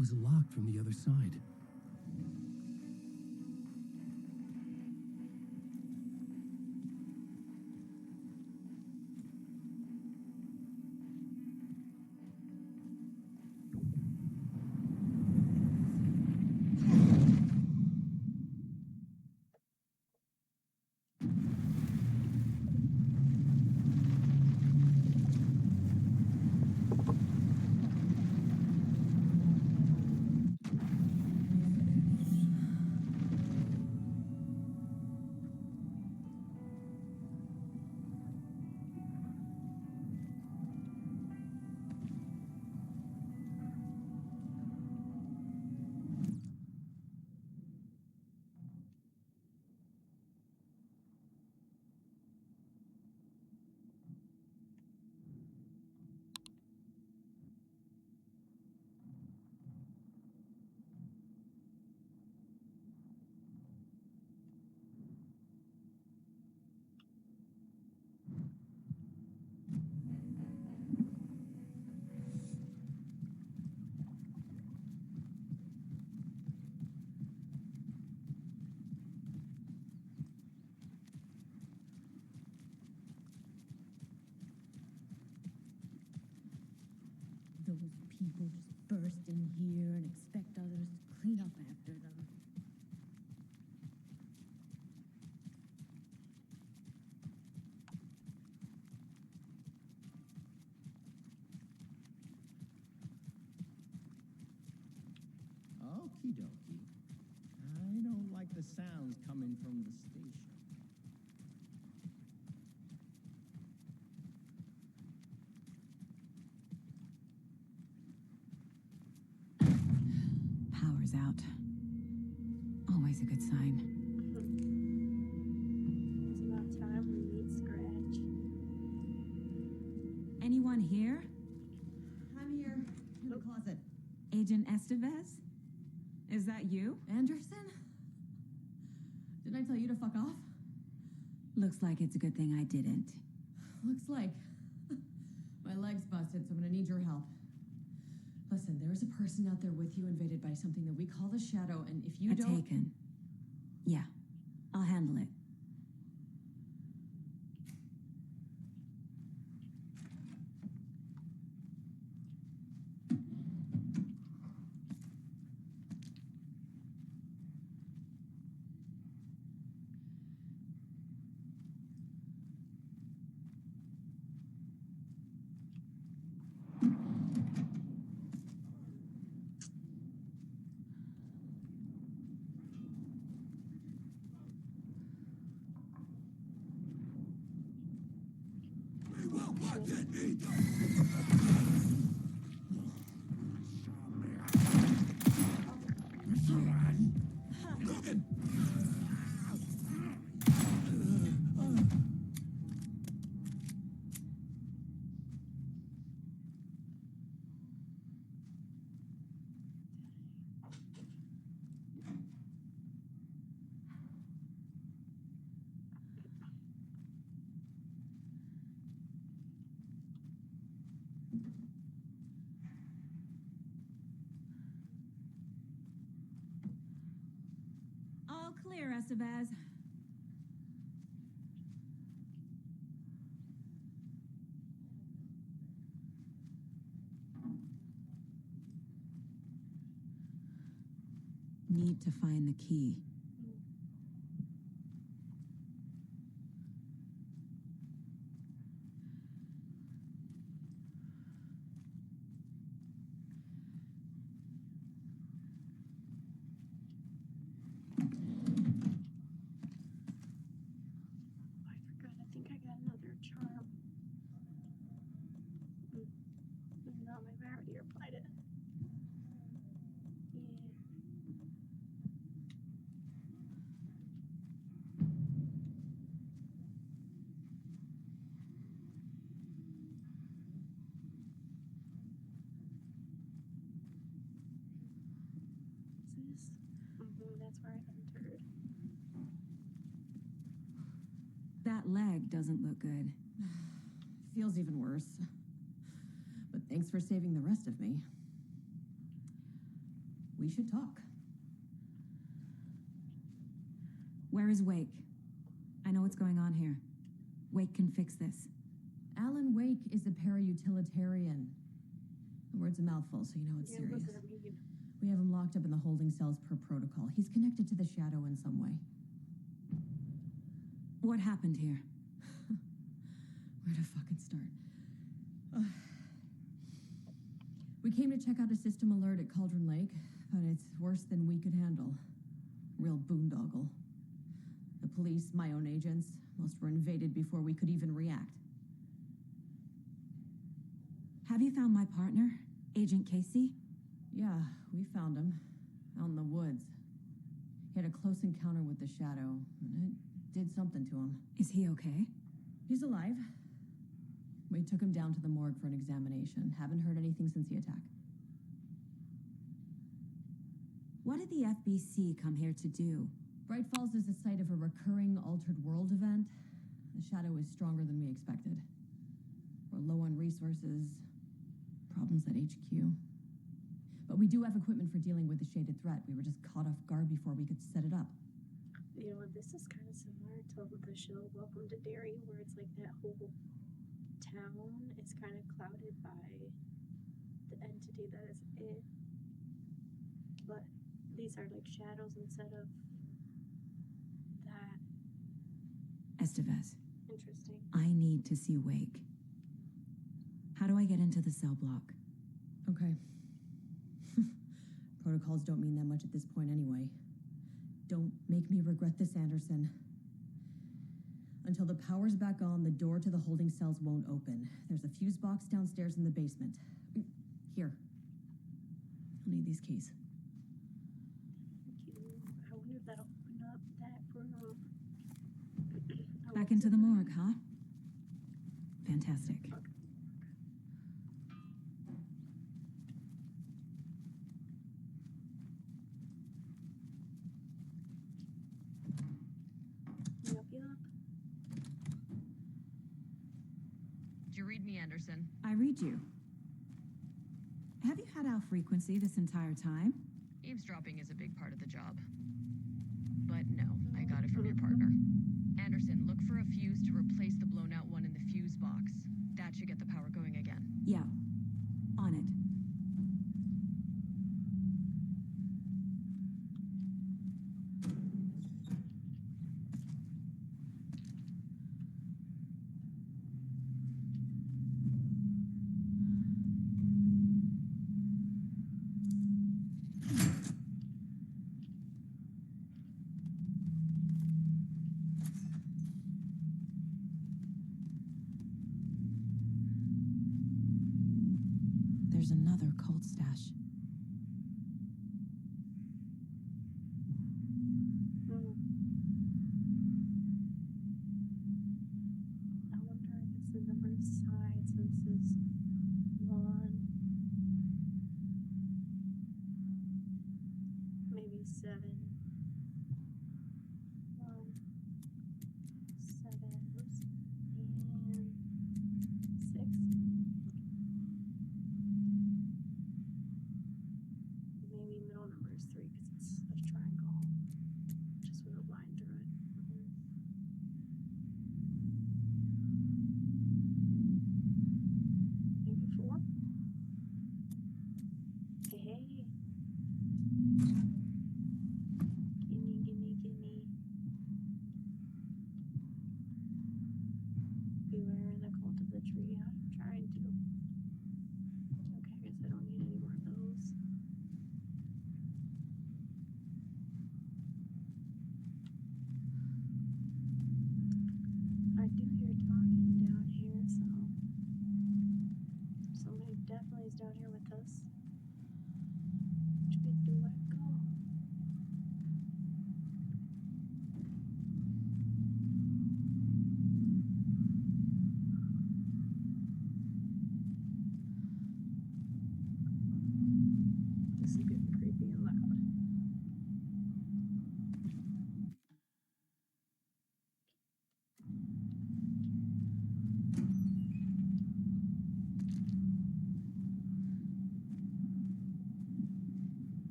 was locked from the other side. Those people just burst in here and expect others to clean up after them. Okie dokie. I don't like the sounds coming from the station. Power's out. Always a good sign. It's about time we meet Scratch. Anyone here? I'm here, in the closet. Agent Estevez? Is that you? Anderson? Didn't I tell you to fuck off? Looks like it's a good thing I didn't. Looks like. My leg's busted, so I'm gonna need your help. Listen, there is a person out there with you invaded by something that we call the Shadow, and if you don't... Taken. Yeah, I'll handle it. All clear, Estevez. Need to find the key. I forgot. I think I got another charm. No, maybe I already applied it. Yeah. Is this? That's where I entered. That leg doesn't look good. Feels even worse. But thanks for saving the rest of me. we should talk. Where is Wake? I know what's going on here. Wake can fix this. Alan Wake is a para-utilitarian. The word's a mouthful, so you know it's Yeah, serious. look at me. We have him locked up in the holding cells per protocol. He's connected to the shadow in some way. What happened here? Where to fucking start? We came to check out a system alert at Cauldron Lake, but it's worse than we could handle. Real boondoggle. The police, my own agents, most were invaded before we could even react. Have you found my partner, Agent Casey? Yeah, we found him. Out in the woods. He had a close encounter with the shadow, and it did something to him. Is he okay? He's alive. We took him down to the morgue for an examination. Haven't heard anything since the attack. What did the FBC come here to do? Bright Falls is the site of a recurring altered world event. The shadow is stronger than we expected. We're low on resources, problems at HQ. But we do have equipment for dealing with the shaded threat. We were just caught off guard before we could set it up. You know, this is kind of similar to the show Welcome to Derry, where it's like that whole town is kind of clouded by the entity that is it. But these are like shadows instead of that. Estevez, Interesting. I need to see Wake. How do I get into the cell block? Okay. Protocols don't mean that much at this point anyway. Don't make me regret this, Anderson. Until the power's back on, the door to the holding cells won't open. There's a fuse box downstairs in the basement. Here. I'll need these keys. Thank you. I wonder if that'll open up that room. Back into the morgue, huh? Fantastic. Yup. Did you read me, Anderson? I read you. Have you had our frequency this entire time? Eavesdropping is a big part of the job. But no, I got it from your partner. Anderson, look for a fuse to replace the blown out one in the fuse box. That should get the power going again. Yeah. On it. There's another cult stash. I wonder if it's the number of sides. So this is 1, maybe 7. 1, 7, oops, and 6. Maybe middle number is 3 because it's a triangle, just with a line through it. Maybe 4. Hey. Gimme. Beware the cult of the tree. I'm trying to. Okay, I guess I don't need any more of those. I do hear talking down here, so somebody definitely is down here with us. Which way do I go?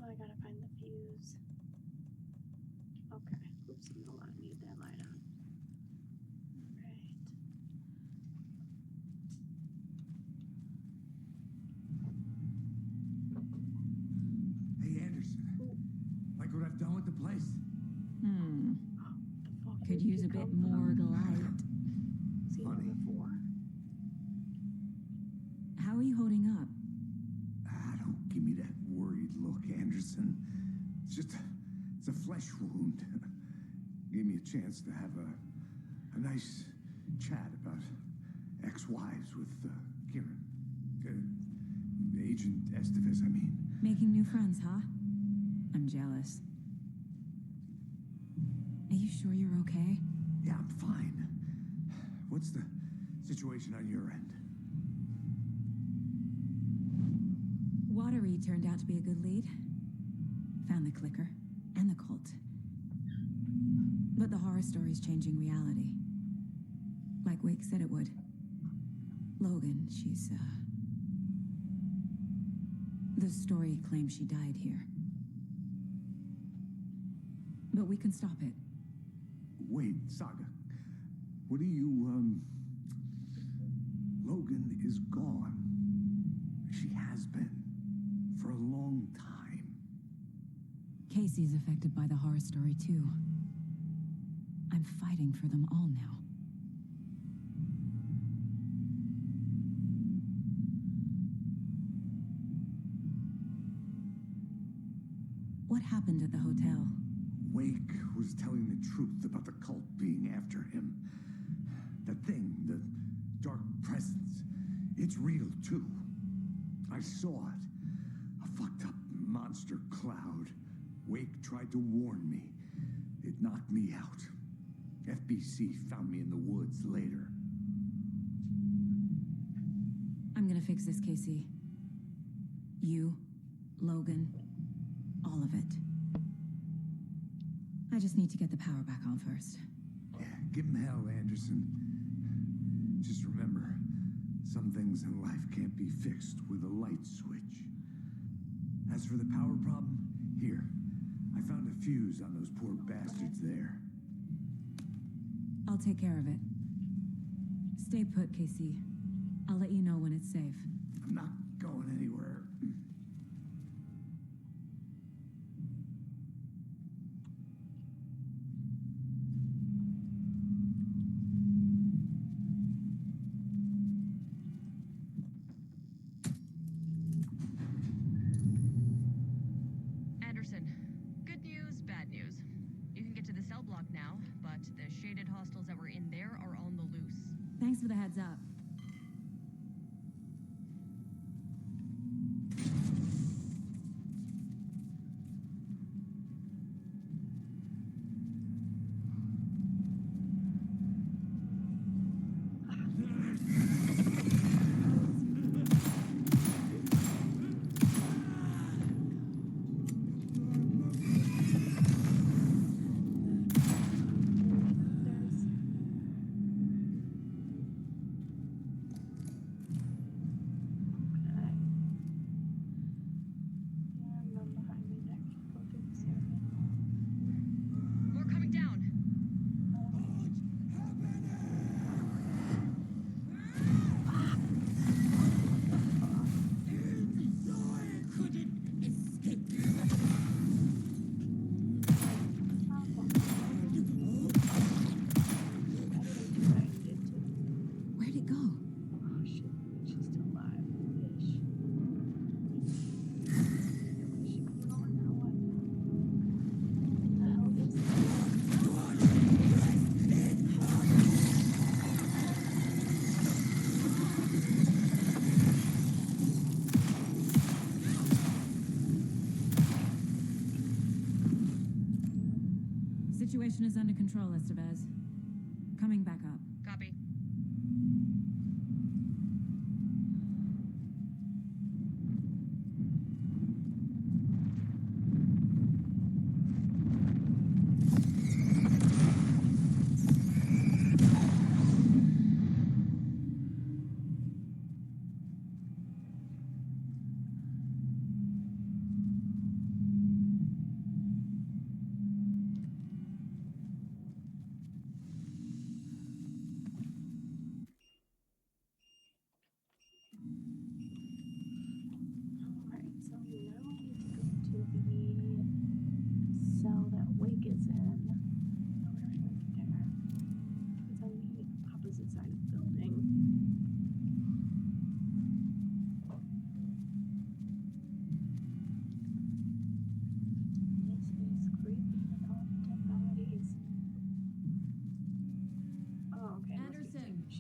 I gotta find the fuse. Okay. Oops, no, I need that light on. Right. Hey, Anderson. Like what I've done with the place? Hmm. The fuck Could did use you a bit come from? more light. Seen it Funny. before. How are you holding up? Ah, don't give me that worried look, Anderson. It's a flesh wound. Gave me a chance to have a nice chat about ex-wives with Kieran. Agent Estevez, I mean. Making new friends, huh? I'm jealous. Are you sure you're okay? Yeah, I'm fine. What's the situation on your end? Watery turned out to be a good lead. Found the clicker and the cult. But the horror story's changing reality. Like Wake said it would. Logan, she's, the story claims she died here. But we can stop it. Wait, Saga. What do you, Logan is gone. She has been. For a long time. Casey's affected by the horror story, too. I'm fighting for them all now. What happened at the hotel? Wake was telling the truth about the cult being after him. The thing, the dark presence, it's real too. I saw it. A fucked up monster cloud. Wake tried to warn me. It knocked me out. FBC found me in the woods later. I'm gonna fix this, Casey. You, Logan, all of it. I just need to get the power back on first. Yeah, give him hell, Anderson. Just remember, some things in life can't be fixed with a light switch. As for the power problem, here. I found a fuse on those poor bastards there. I'll take care of it. Stay put, Casey. I'll let you know when it's safe. I'm not going anywhere. Anderson, good news, bad news. You can get to the cell block now, but the shaded hostels that were in there are on the loose. Thanks for the heads up. There's okay. And then behind me there. Go through this area. More coming down. Where'd it go? Oh shit, she's still alive. Ish. Where's she going now? What the hell is that? Situation is under control, Estevez. Coming back up. Copy.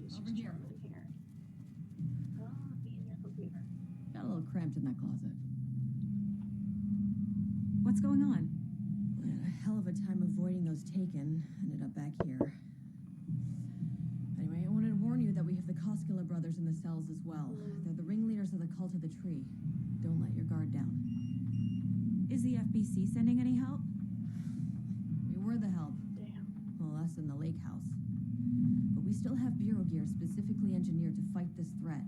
just Over here. chilling here. Oh, be in your computer. Got a little cramped in that closet. What's going on? We had a hell of a time avoiding those taken. Ended up back here. Anyway, I wanted to warn you that we have the Koskela brothers in the cells as well. They're the ringleaders of the cult of the tree. Don't let your guard down. Is the FBC sending any help? We were the help. Damn. Well, us in the lake house. But we still have Bureau gear specifically engineered to fight this threat.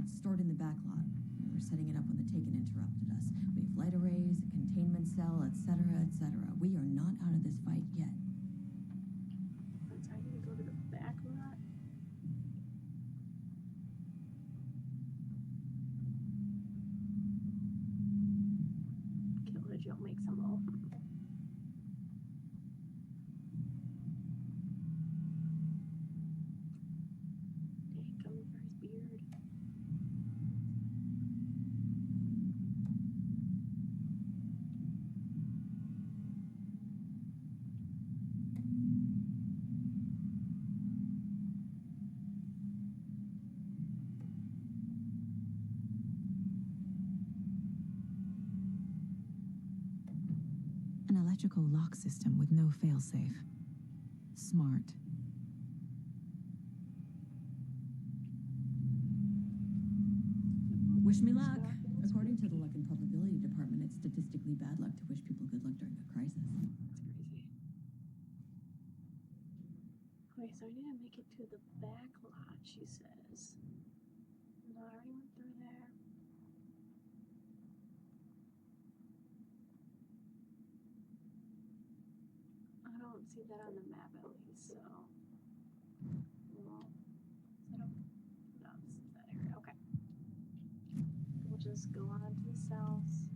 It's stored in the back lot. We were setting it up when the Taken interrupted us. We have light arrays, a containment cell, etc., etc. We are not out of this fight yet. That's how you go to the back lot. Killer Joe makes them all. Dang, coming for his beard. An electrical lock system with no failsafe. Smart. Wish me luck. According to the Luck and Probability Department, it's statistically bad luck to wish people good luck during a crisis. That's crazy. Okay, so I need to make it to the back lot, she says. No, I already went through there. I don't see that on the map at least, so. Well, is that no, this is that area. Okay. We'll just go on to the cells.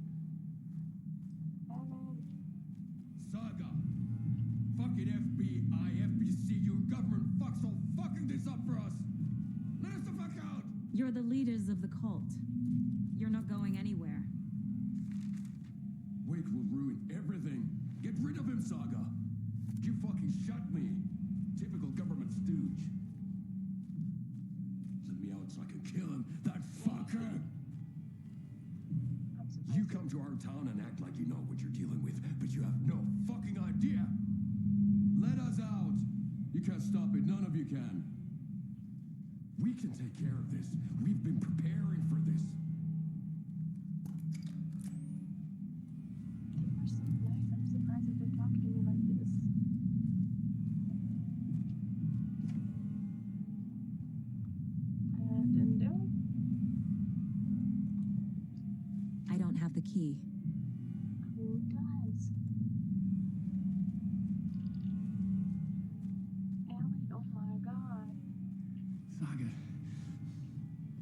And Saga! Fucking FBI, FBC, your government fucks all fucking this up for us! Let us the fuck out! You're the leaders of the cult. You're not going anywhere. Wake will ruin everything. Get rid of him, Saga! You fucking shot me. Typical government stooge. Let me out so I can kill him, that fucker! I'm surprised. You come to our town and act like you know what you're dealing with, but you have no fucking idea. Let us out. You can't stop it. None of you can. We can take care of this. We've been preparing for this. People are so nice. I'm surprised that they're talking to me like this. Didn't do it. I don't have the key. Who does? Ellie, oh my god. Saga,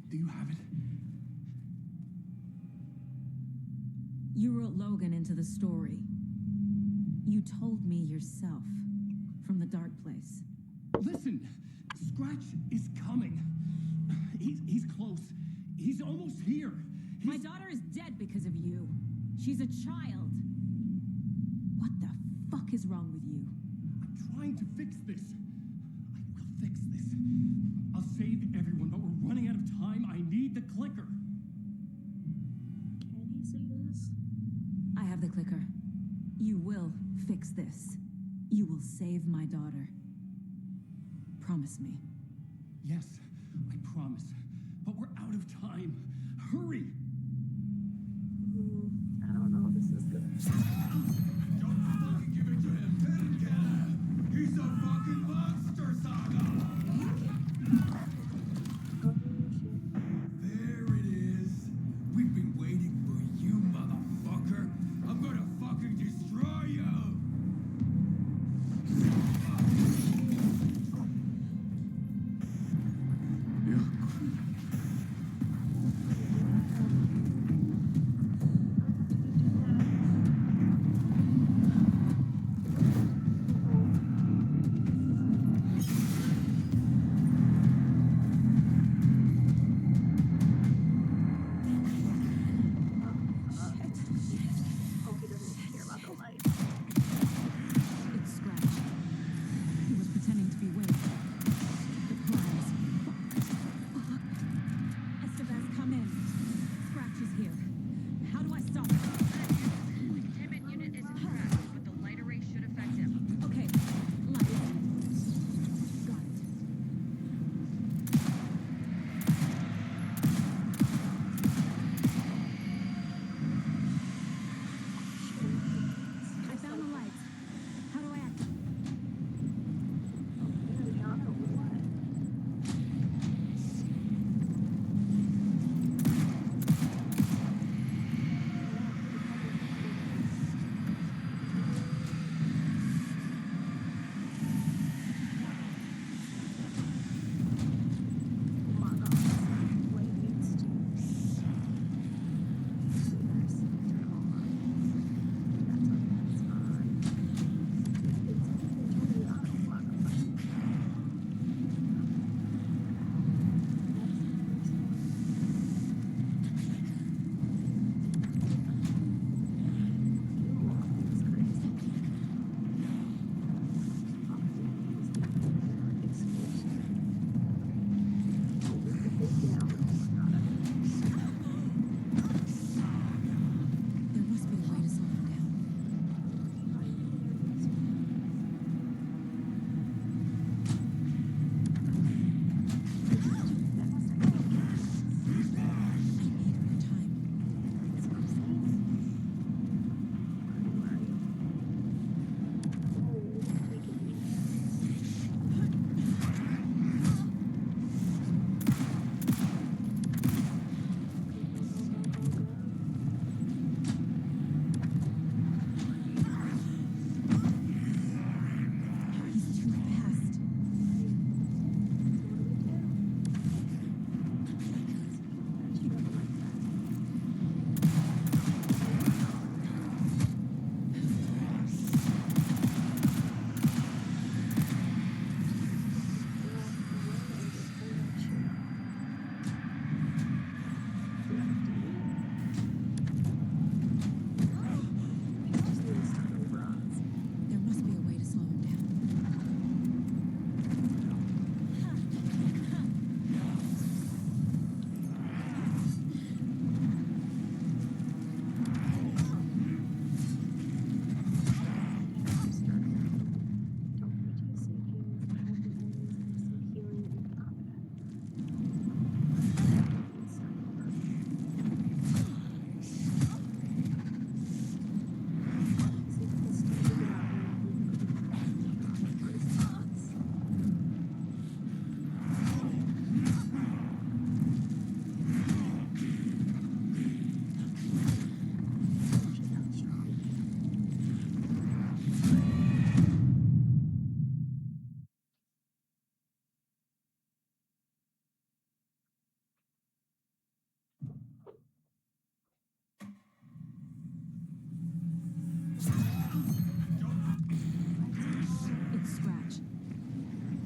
do you have it? You wrote Logan into the story. You told me yourself from the dark place. Listen, Scratch is coming. He's close. He's almost here. My daughter is dead because of you. She's a child. What the fuck is wrong with you? I'm trying to fix this. I will fix this. I'll save everyone, but we're running out of time. I need the clicker. Can he see this? I have the clicker. You will fix this. You will save my daughter. Promise me. Yes, I promise. But we're out of time. Hurry! I don't know if this is good. Don't fucking give it to him! He's a fucking monster, Saga! Oh, shit. There it is. We've been waiting for you, motherfucker. I'm gonna fucking destroy you!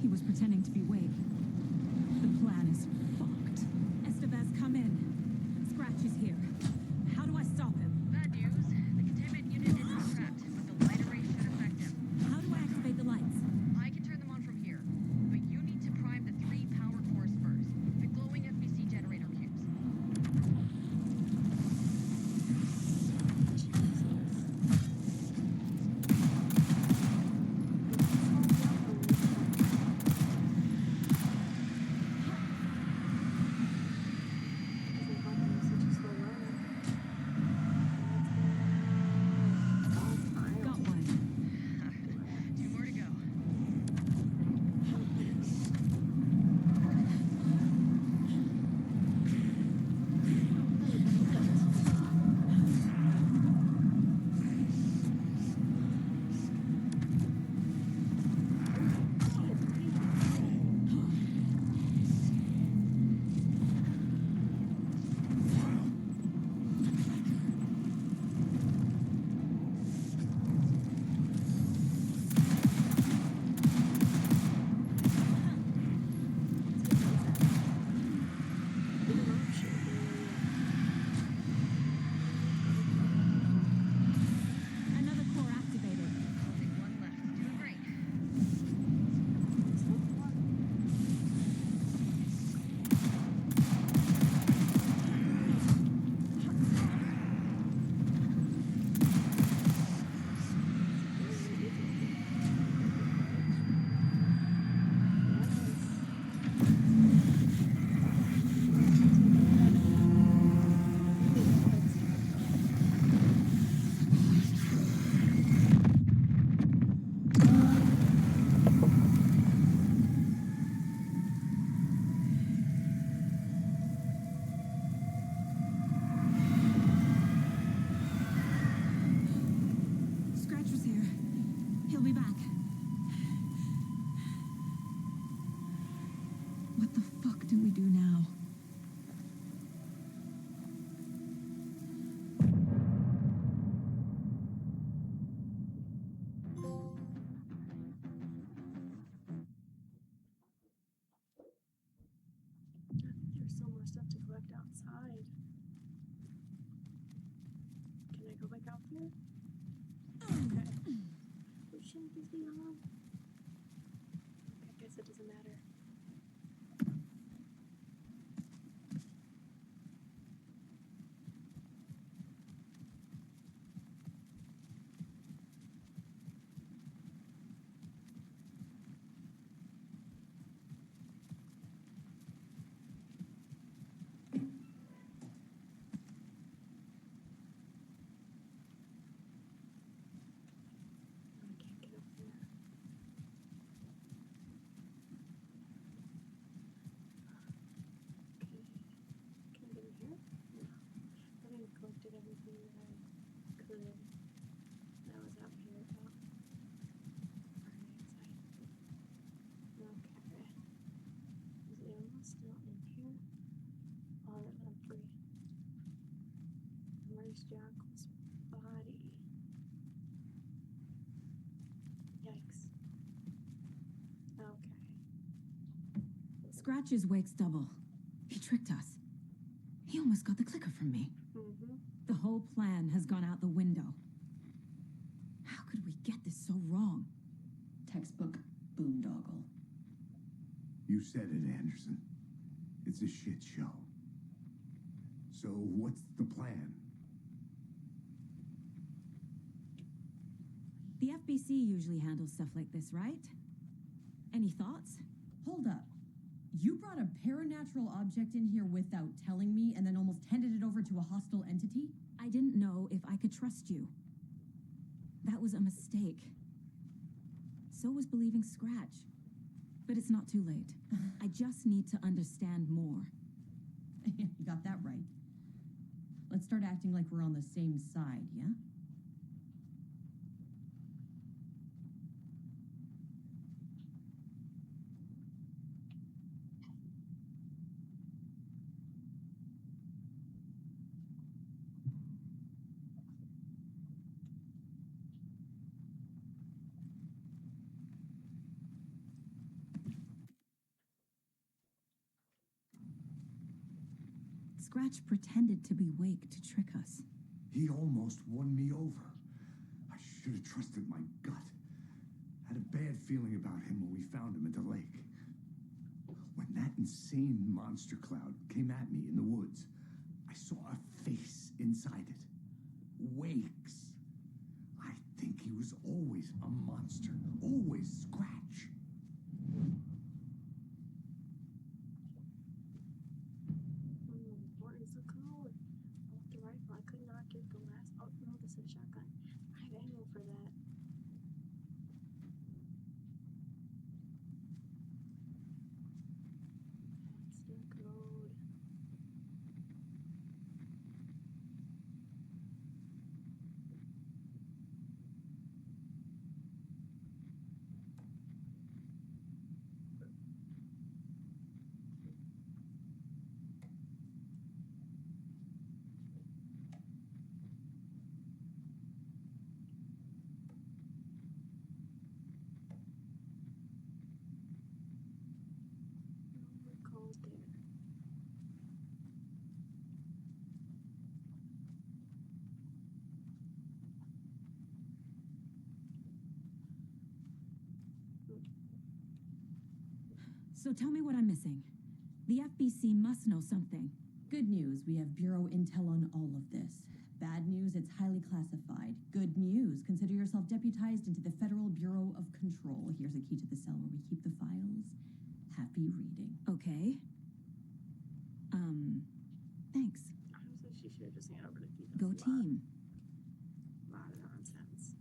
He was pretending to be Wake. The plan is fucked. Estevez, come in. Scratch is here. How do I stop him? Bad news. The containment unit is trapped, but the light array should affect him. How do I activate the lights? I can turn them on from here, but you need to prime the 3 power cores first. The glowing FBC generator cubes. Got one. 2 more to go. Another core activated. Only 1 left. Doing great. Scratch was here. He'll be back. What the fuck do we do now? There's still more stuff to collect outside. Can I go back out there? Okay. Oh shit, is he on? Okay, I guess it doesn't matter. I can't get up there. Okay. Can I get in here? No. I think I collected everything that I could. That was out here. Oh. Alright, inside. Okay. Is the ammo still in here? Oh, that I'm free. Where's Jackal's body? Yikes. Okay. Scratch is Wake's double. He tricked us. He almost got the clicker from me. Mm-hmm. The whole plan has gone out the window. How could we get this so wrong? Textbook boondoggle. You said it, Anderson. It's a shit show. So what's the plan? The FBC usually handles stuff like this, right? Any thoughts? Hold up. You brought a paranatural object in here without telling me and then almost handed it over to a hostile entity? I didn't know if I could trust you. That was a mistake. So was believing Scratch. But it's not too late. I just need to understand more. You got that right. Let's start acting like we're on the same side, yeah? Scratch pretended to be Wake to trick us. He almost won me over. I should have trusted my gut. Had a bad feeling about him when we found him at the lake. When that insane monster cloud came at me in the woods, I saw a face inside it. Wake's. I think he was always a monster. Always Scratch. What is the code? Oh, the rifle. I could not get the last. Oh no, this is a shotgun. I have ammo for that. That's the code. No code there. So tell me what I'm missing. The FBC must know something. Good news, we have Bureau intel on all of this. Bad news, it's highly classified. Good news, consider yourself deputized into the Federal Bureau of Control. Here's a key to the cell where we keep the files. Happy reading. Okay. Thanks. Honestly, she should have just handed over the key. Go That's a lot- team. Lot of nonsense.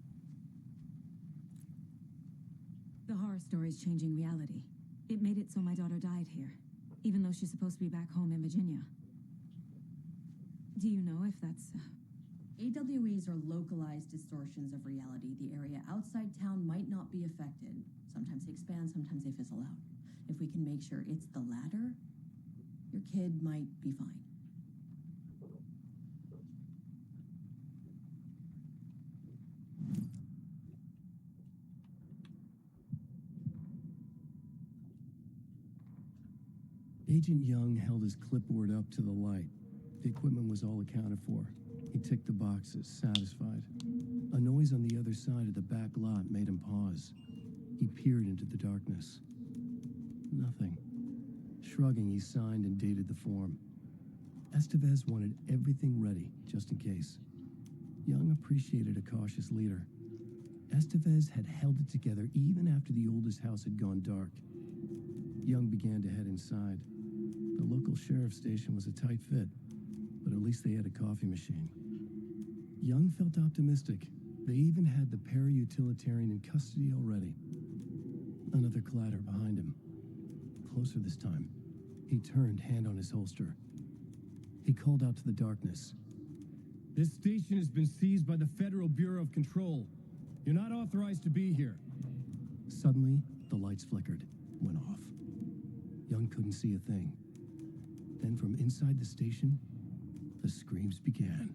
The horror story's changing reality. It made it so my daughter died here, even though she's supposed to be back home in Virginia. Do you know if that's... AWEs are localized distortions of reality. The area outside town might not be affected. Sometimes they expand, sometimes they fizzle out. If we can make sure it's the latter, your kid might be fine. Agent Young held his clipboard up to the light. The equipment was all accounted for. He ticked the boxes, satisfied. A noise on the other side of the back lot made him pause. He peered into the darkness. Nothing. Shrugging, he signed and dated the form. Estevez wanted everything ready, just in case. Young appreciated a cautious leader. Estevez had held it together even after the oldest house had gone dark. Young began to head inside. The local sheriff's station was a tight fit, but at least they had a coffee machine. Young felt optimistic. They even had the para-utilitarian in custody already. Another clatter behind him. Closer this time. He turned, hand on his holster. He called out to the darkness. This station has been seized by the Federal Bureau of Control. You're not authorized to be here. Suddenly, the lights flickered, went off. Young couldn't see a thing. Then from inside the station, the screams began.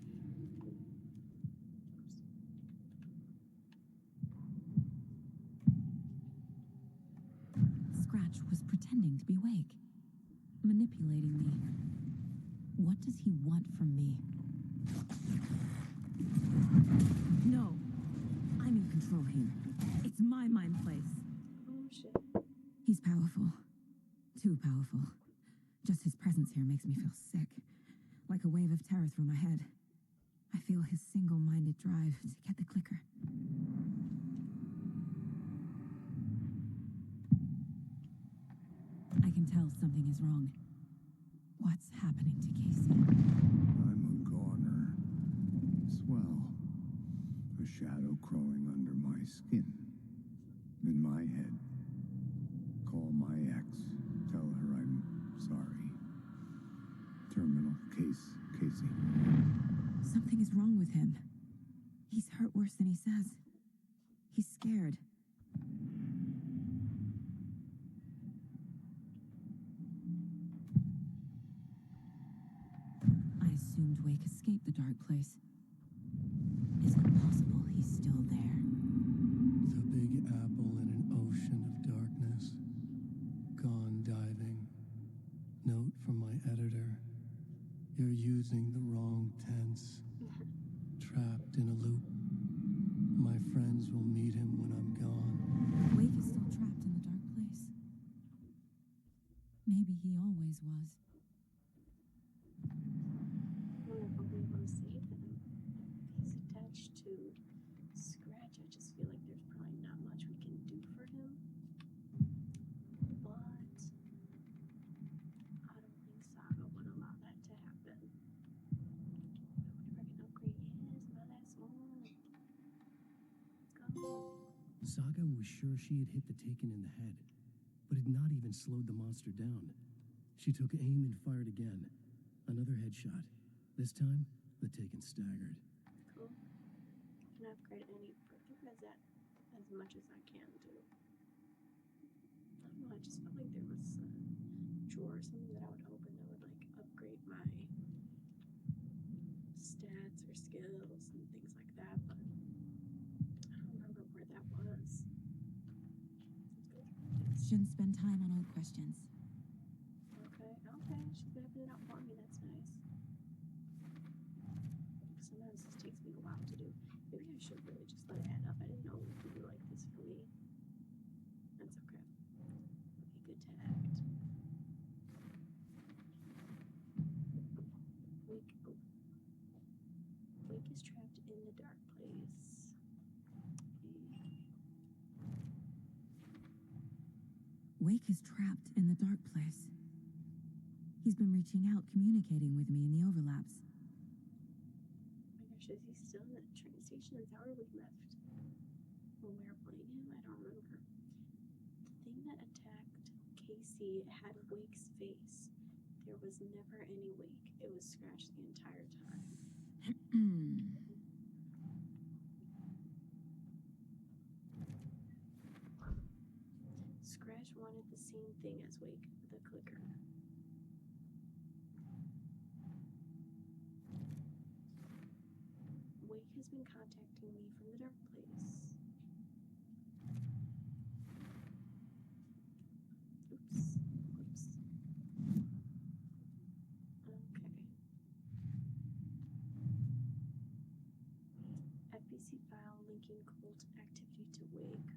Scratch was pretending to be Wake, manipulating me. What does he want from me? No, I'm in control here. It's my mind place. Oh shit. He's powerful. Too powerful. Just his presence here makes me feel sick. Like a wave of terror through my head. I feel his single-minded drive to get the clicker. I can tell something is wrong. What's happening to Casey? I'm a goner. Swell. A shadow crawling under my skin. In my head. Call my ex. Tell her I'm sorry. Terminal case, Casey. Something is wrong with him. He's hurt worse than he says. He's scared. I assumed Wake escaped the dark place. Is it possible he's still there? The Big Apple in an ocean of darkness. Gone diving. Note from my editor. You're using the wrong tense. Trapped in a loop. My friends will meet him when I'm gone. Wake is still trapped in the dark place. Maybe he always was. I wonder if I'll be able to save him. He's attached to Scratch. I just feel like there's probably not much we can do for him. But I don't think Saga would allow that to happen. I wonder if I can upgrade his. My last one. Let's go. Saga was sure she had hit the Taken in the head, but had not even slowed the monster down. She took aim and fired again. Another headshot. This time, the Taken staggered. Cool. Can I upgrade any further? Is that as much as I can do? I don't know, I just felt like there was a drawer or something that I would open that would like upgrade my stats or skills and things like that, but I don't remember where that was. Let's go through this. Shouldn't spend time on old questions. Okay, she's mapping it out for me, that's nice. Sometimes this takes me a while to do. Maybe I should really just let it add up. I didn't know it would be like this for me. That's okay. It'll be good to act. Wake is trapped in the dark place. Wake is trapped in the dark place. He's been reaching out, communicating with me in the overlaps. Oh my gosh, is he still in that train station? Is that where we left when we were playing him? I don't remember. The thing that attacked Casey had Wake's face. There was never any Wake. It was Scratch the entire time. Scratch wanted the same thing as Wake, the clicker. Wake has been contacting me from the dark place. Oops. Okay. FBC file linking cult activity to Wake.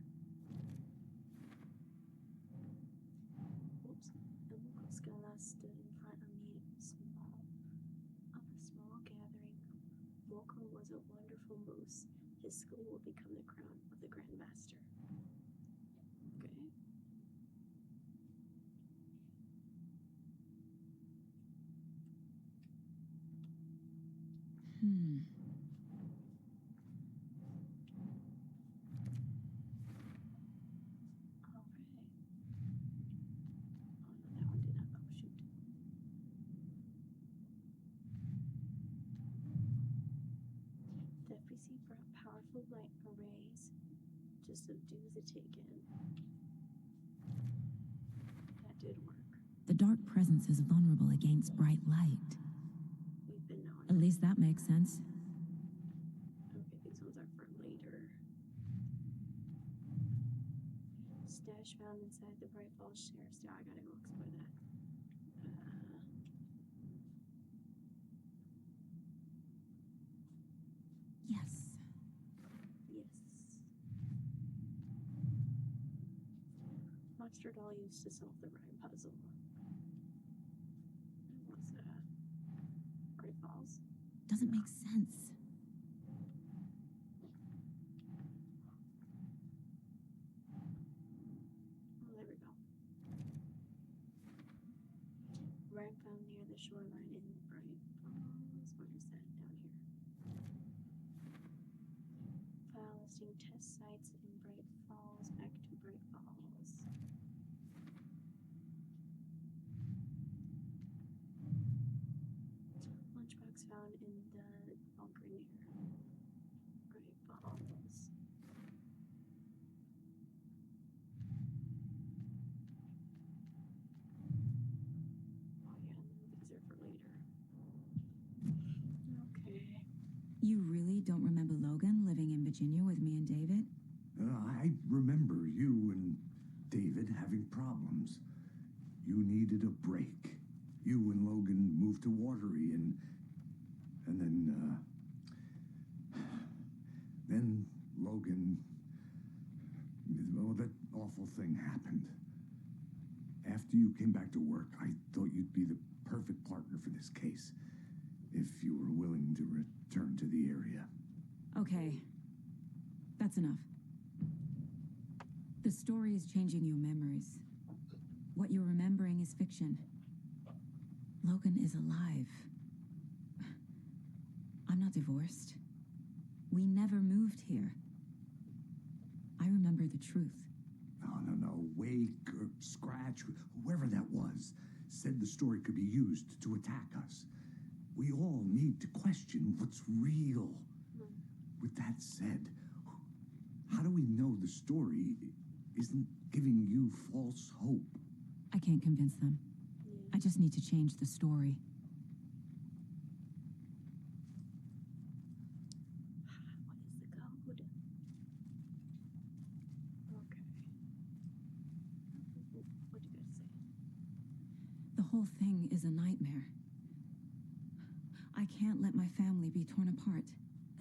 Oops. The local Scala stood in front of me of a small gathering. Walker was a wonderful moose. His skull will become the crown of the Grand Master. Okay. Alright. Oh no, that one did not. Oh shoot. The FBC brought powerful light arrays to subdue the Taken. That did work. The dark presence is vulnerable against bright light. We've been knowing. At least that makes sense. Okay, these ones are for later. Stash found inside the Bright Falls Sheriff's. I gotta go explore that. Yes. Yes. Monster doll used to solve the rhyme puzzle. What's that? Great Falls? Doesn't make sense. Oh, there we go. Rhyme found near the shoreline in Bright Falls. Where is that? Down here. File listing test sites in Bright Falls. Back to Bright Falls. Lunchbox found in the bunker near Bright Falls. Oh yeah, these are for later. Okay. You really don't remember Logan living in Virginia with me and David? I remember you and David having problems. You needed a break. You and Logan moved to Watery, and then Logan, well, that awful thing happened. After you came back to work, I thought you'd be the perfect partner for this case, if you were willing to return to the area. Okay. That's enough. The story is changing your memories. What you're remembering is fiction. Logan is alive. I'm not divorced. We never moved here. I remember the truth. No. Wake or Scratch, whoever that was, said the story could be used to attack us. We all need to question what's real. With that said, how do we know the story isn't giving you false hope? I can't convince them. I just need to change the story. What is the code? Okay. What do you gotta say? The whole thing is a nightmare. I can't let my family be torn apart.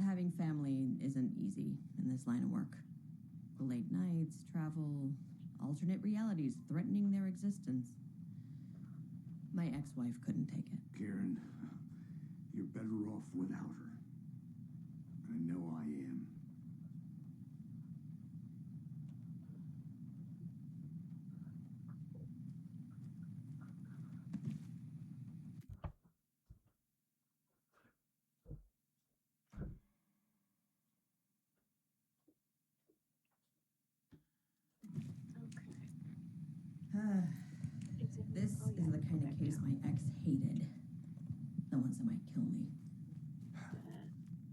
Having family isn't easy in this line of work. The late nights, travel, alternate realities threatening their existence. My ex-wife couldn't take it. Karen, you're better off without her. I know I am. This is the kind of case my ex hated. The ones that might kill me.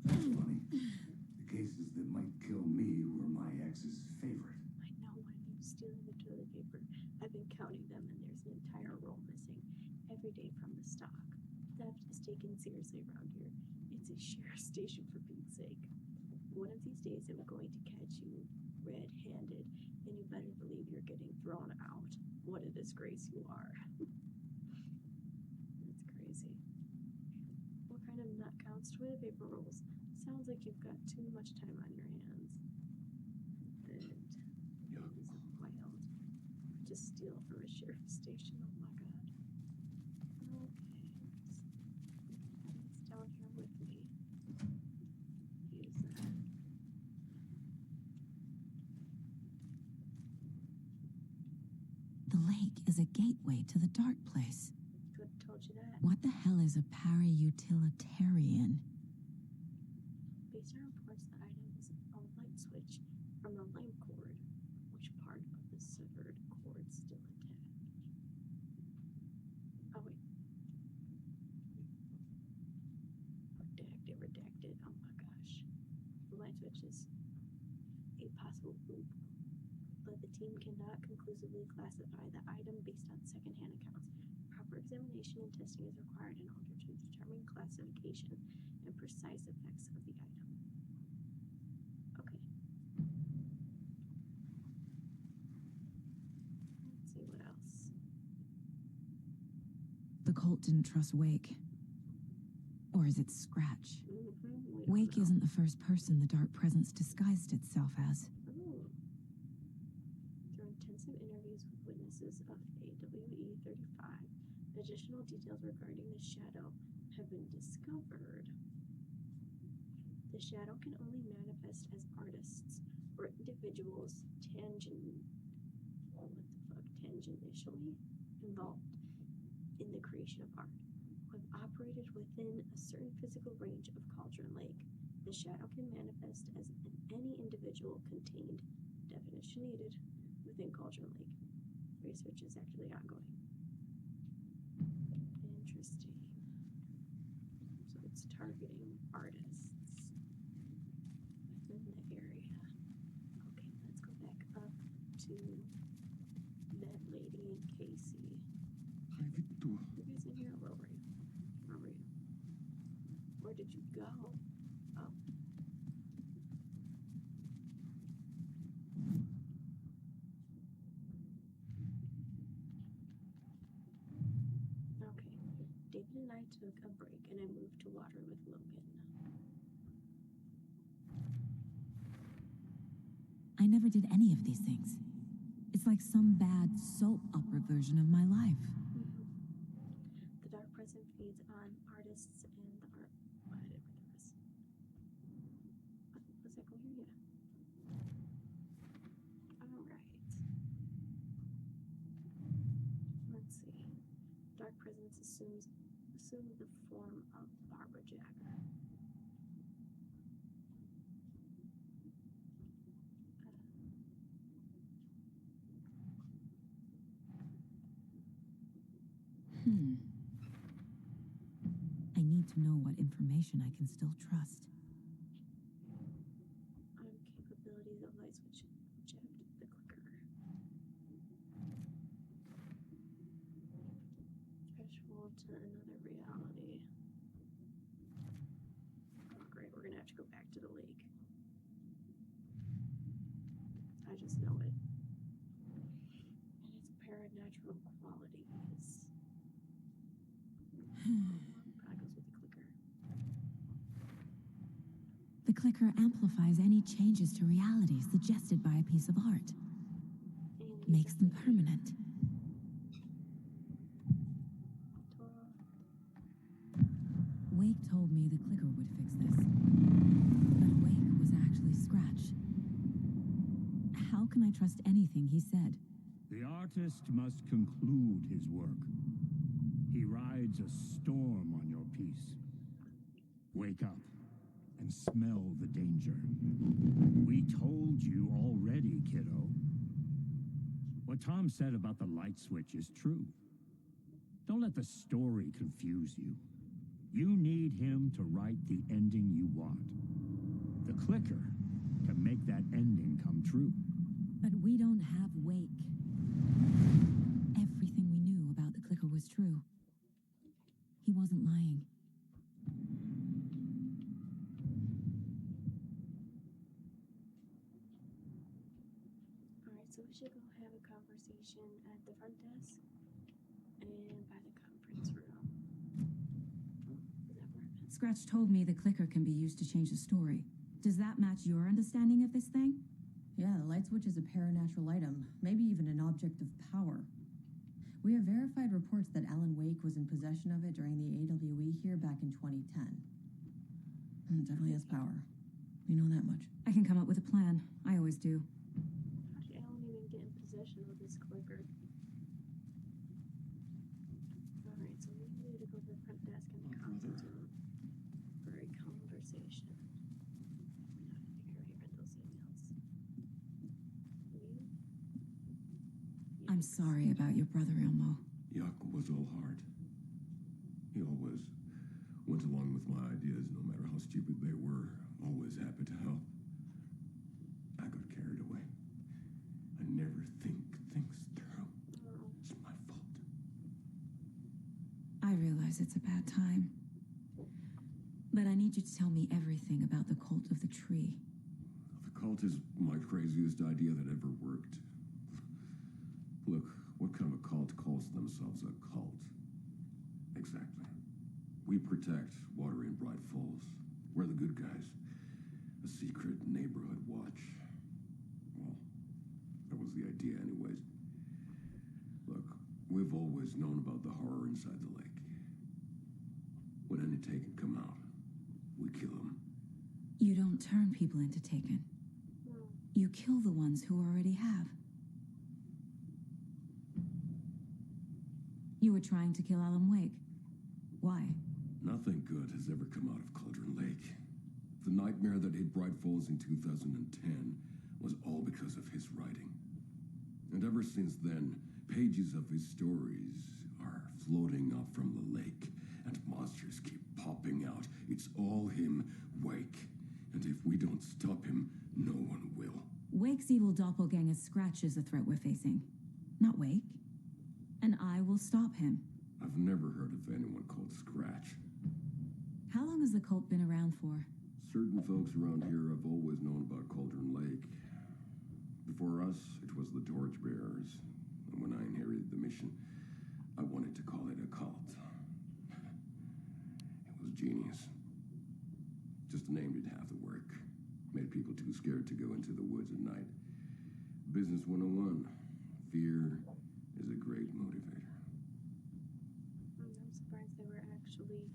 That's funny. The cases that might kill me were my ex's favorite. I know one of you stealing the toilet paper. I've been counting them, and there's an entire roll missing every day from the stock. Theft is taken seriously around here. It's a sheriff's station, for Pete's sake. One of these days, I'm going to catch you red-handed, and you better believe you're getting thrown out. What a disgrace you are. That's crazy. What kind of nut counts toilet paper rolls? Sounds like you've got too much time on your hands. And is wild. Just steal from a sheriff's station. Oh my god. Okay. It's down here with me. Use that. The lake is a gateway to the dark place. Could have told you that. What the hell is a para-utilitarian? Based on reports, the item is a light switch from the lamp cord. Which part of the severed cord still attached? Oh wait. Redacted. Oh my gosh. The light switch is a possible loop, but the team cannot conclusively classify the item based on secondhand accounts. Proper examination and testing is required in order to determine classification and precise effects of the item. Okay. Let's see what else. The cult didn't trust Wake. Or is it Scratch? We don't Wake know. isn't the first person the dark presence disguised itself as. Ooh. Through intensive interviews with witnesses of AWE 35, additional details regarding the shadow have been discovered. The shadow can only manifest as artists or individuals tangentially involved in the creation of art, who have operated within a certain physical range of Cauldron Lake. The shadow can manifest as any individual contained, definition needed, within Cauldron Lake. Research is actually ongoing. Interesting. So it's targeting artists within the area. Okay, let's go back up to that lady and Casey. You guys in here? Where were you? Where were you? Where did you go? Oh. Okay. I took a break and I moved to water with Logan. I never did any of these things. It's like some bad soap opera version of my life. The dark present feeds on artists and the art. Why did I read the rest? Was that go here? Yeah. Alright. Let's see. Dark presence assume the form of Barbara Jagger. I need to know what information I can still trust. Capabilities of light switch eject the clicker. Threshold to another reality. Oh great, we're gonna have to go back to the lake. I just know it. And its paranatural qualities. That goes with the clicker. The clicker amplifies any changes to reality suggested by a piece of art. Makes them permanent. Wake told me the clicker would fix this. But Wake was actually Scratch. How can I trust anything he said? The artist must conclude his work. He rides a storm on your piece. Wake up and smell the danger. We told you already, kiddo. What Tom said about the light switch is true. Don't let the story confuse you. You need him to write the ending you want. The clicker can make that ending come true. But we don't have Wake. Everything we knew about the clicker was true. He wasn't lying. Alright, so we should go have a conversation at the front desk and by the conference room. Does that work? Scratch told me the clicker can be used to change the story. Does that match your understanding of this thing? Yeah, the light switch is a paranatural item, maybe even an object of power. We have verified reports that Alan Wake was in possession of it during the AWE here back in 2010. It definitely has power. We know that much. I can come up with a plan. I always do. How did Alan even get in possession of this clicker? Alright, so we need to go to the front desk in the conference room for a conversation. I think I already read those emails. I'm sorry about your brother, Ilmo. Yuck was all hard. He always went along with my ideas, no matter how stupid they were. Always happy to help. I got carried away. I never think things through. It's my fault. I realize it's a bad time. But I need you to tell me everything about the cult of the tree. The cult is my craziest idea that ever worked. Look, what kind of a cult calls themselves a cult? Exactly. We protect Water in Bright Falls. We're the good guys. A secret neighborhood watch. Well, that was the idea anyways. Look, we've always known about the horror inside the lake. When any Taken come out, we kill them. You don't turn people into Taken. You kill the ones who already have. You were trying to kill Alan Wake. Why? Nothing good has ever come out of Cauldron Lake. The nightmare that hit Bright Falls in 2010 was all because of his writing. And ever since then, pages of his stories are floating up from the lake, and monsters keep popping out. It's all him, Wake. And if we don't stop him, no one will. Wake's evil doppelganger Scratch is the threat we're facing, not Wake. And I will stop him. I've never heard of anyone called Scratch. How long has the cult been around for? Certain folks around here have always known about Cauldron Lake. Before us, it was the Torchbearers. And when I inherited the mission, I wanted to call it a cult. genius. Just a name did half the work. Made people too scared to go into the woods at night. Business 101. Fear is a great motivator. I'm surprised they were actually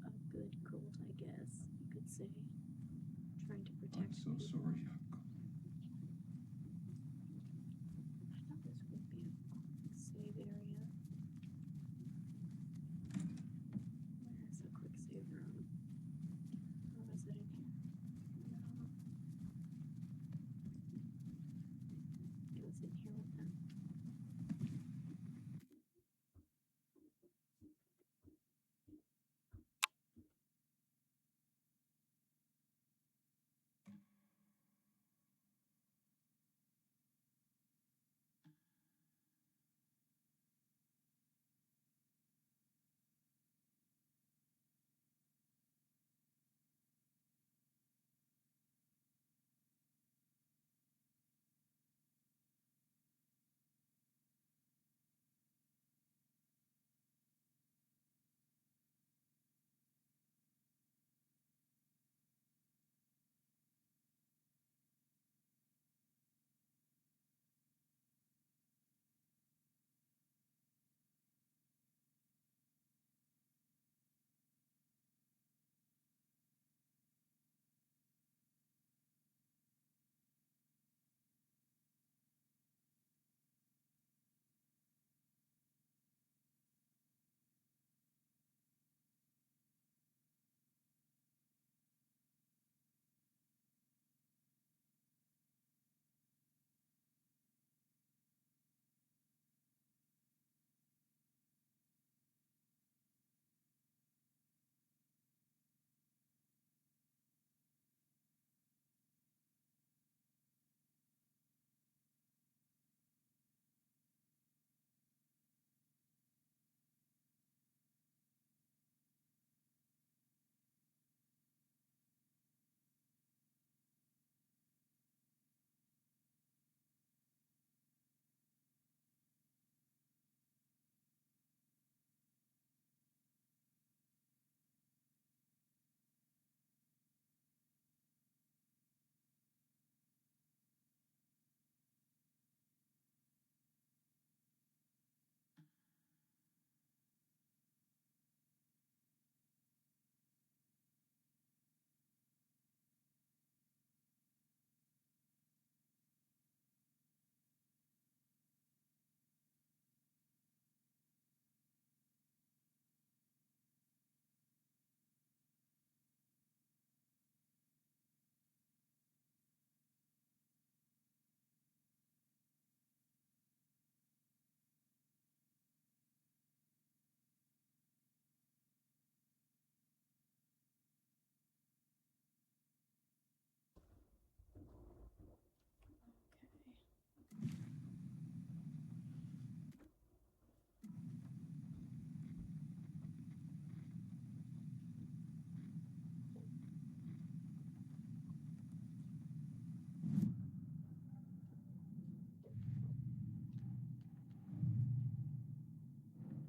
a good cult, I guess you could say. Trying to protect I'm so people. sorry, Jakob. I thought this would be a save area. Where is the quick save room? Oh, is it in here? No. It was in here with them.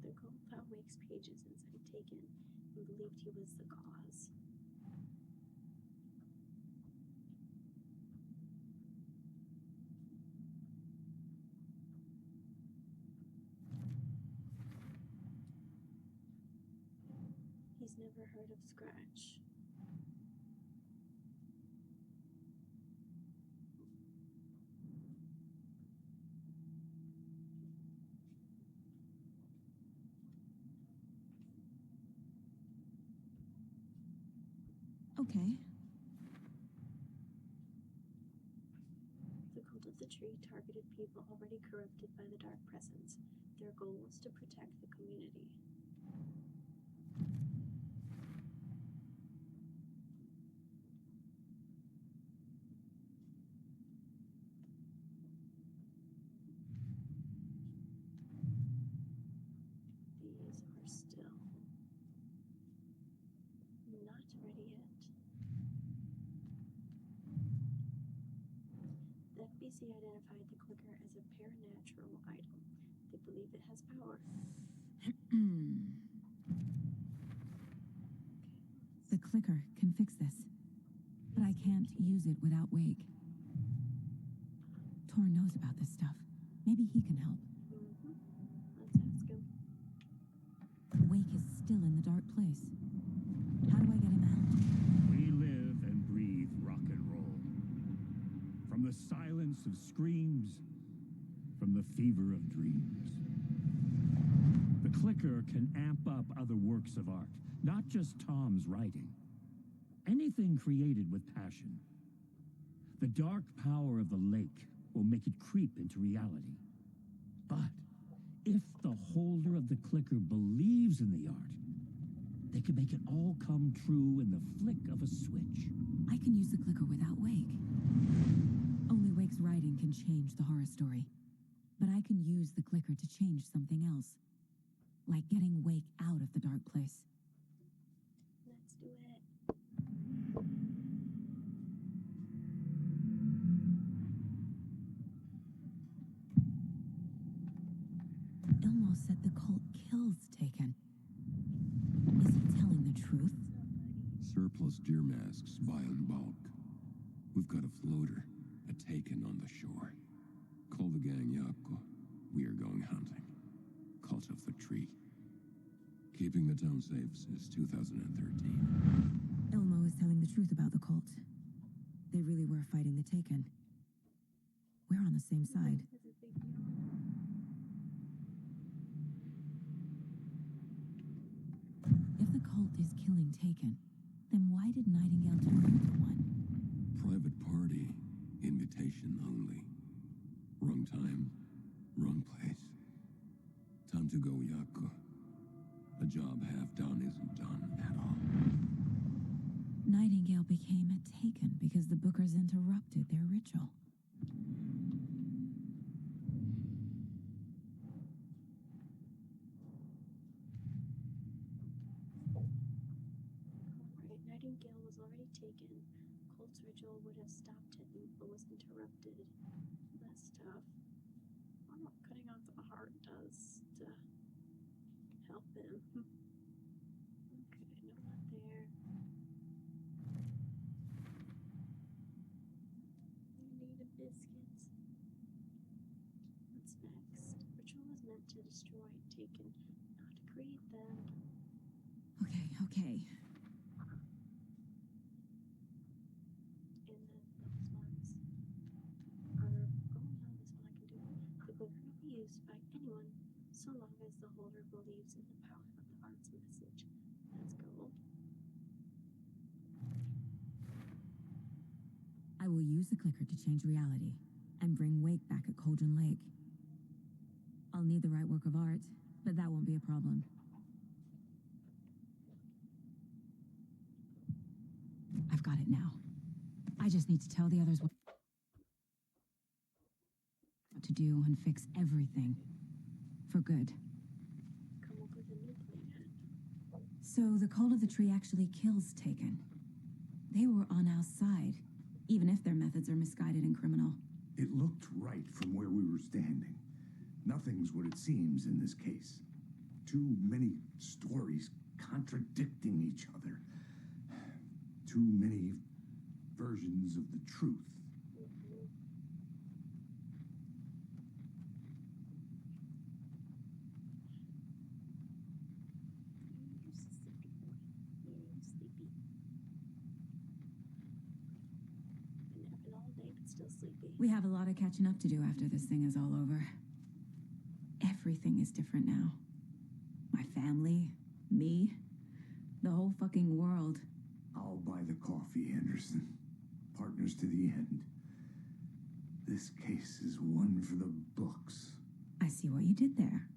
The cult thought Wake's pages inside taken and believed he was the cause. He's never heard of Scratch. Okay. The cult of the tree targeted people already corrupted by the dark presence. Their goal was to protect the community. These are still not ready yet. The FBC identified the clicker as a paranatural item. They believe it has power. clicker can fix this. But I can't use it without Wake. Torn knows about this stuff. Maybe he can help. Let's ask him. Wake is still in the dark place. How do I get him out? We live and breathe rock and roll. From the silence of screams, from the fever of dreams. The clicker can amp up other works of art, not just Tom's writing. Anything created with passion. The dark power of the lake will make it creep into reality. But if the holder of the clicker believes in the art, they can make it all come true in the flick of a switch. I can use the clicker without Wake. Only Wake's writing can change the horror story. But I can use the clicker to change something else. Like getting Wake out of the dark place. Let's do it. Ilmo said the cult kills Taken. Is he telling the truth? Surplus deer masks buy in bulk. We've got a floater, a Taken on the shore. Call the gang Yako. We are going hunting. Cult of the Tree. Keeping the town safe since 2013. Ilmo is telling the truth about the cult. They really were fighting the Taken. We're on the same side. If the cult is killing Taken, then why did Nightingale turn into one? Private party. Invitation only. Wrong time. Wrong place. Time to go, Yako. A job half done isn't done at all. Nightingale became a Taken because the Bookers interrupted their ritual. Right, Nightingale was already taken. Colt's ritual would have stopped it, but was interrupted. That's tough. I wonder what cutting off the heart does to help him. Okay, no, not there. We need a biscuit. What's next? Ritual was meant to destroy Taken, not to create them. Okay. And then those ones are, oh no, this one I can do. The book can be used by anyone so long as the holder believes in the power of the art's message. Let's go. I will use the clicker to change reality and bring Wake back at Cauldron Lake. I'll need the right work of art, but that won't be a problem. I've got it now. I just need to tell the others what to do and fix everything. For good. Come up with a new plan. So the Cult of the Tree actually kills Taken. They were on our side, even if their methods are misguided and criminal. It looked right from where we were standing. Nothing's what it seems in this case. Too many stories contradicting each other. Too many versions of the truth. You're sleepy boy. You're sleepy. Been napping all day, but still sleepy. We have a lot of catching up to do after this thing is all over. Everything is different now. My family, me, the whole fucking world. I'll buy the coffee, Anderson. Partners to the end. This case is one for the books. I see what you did there.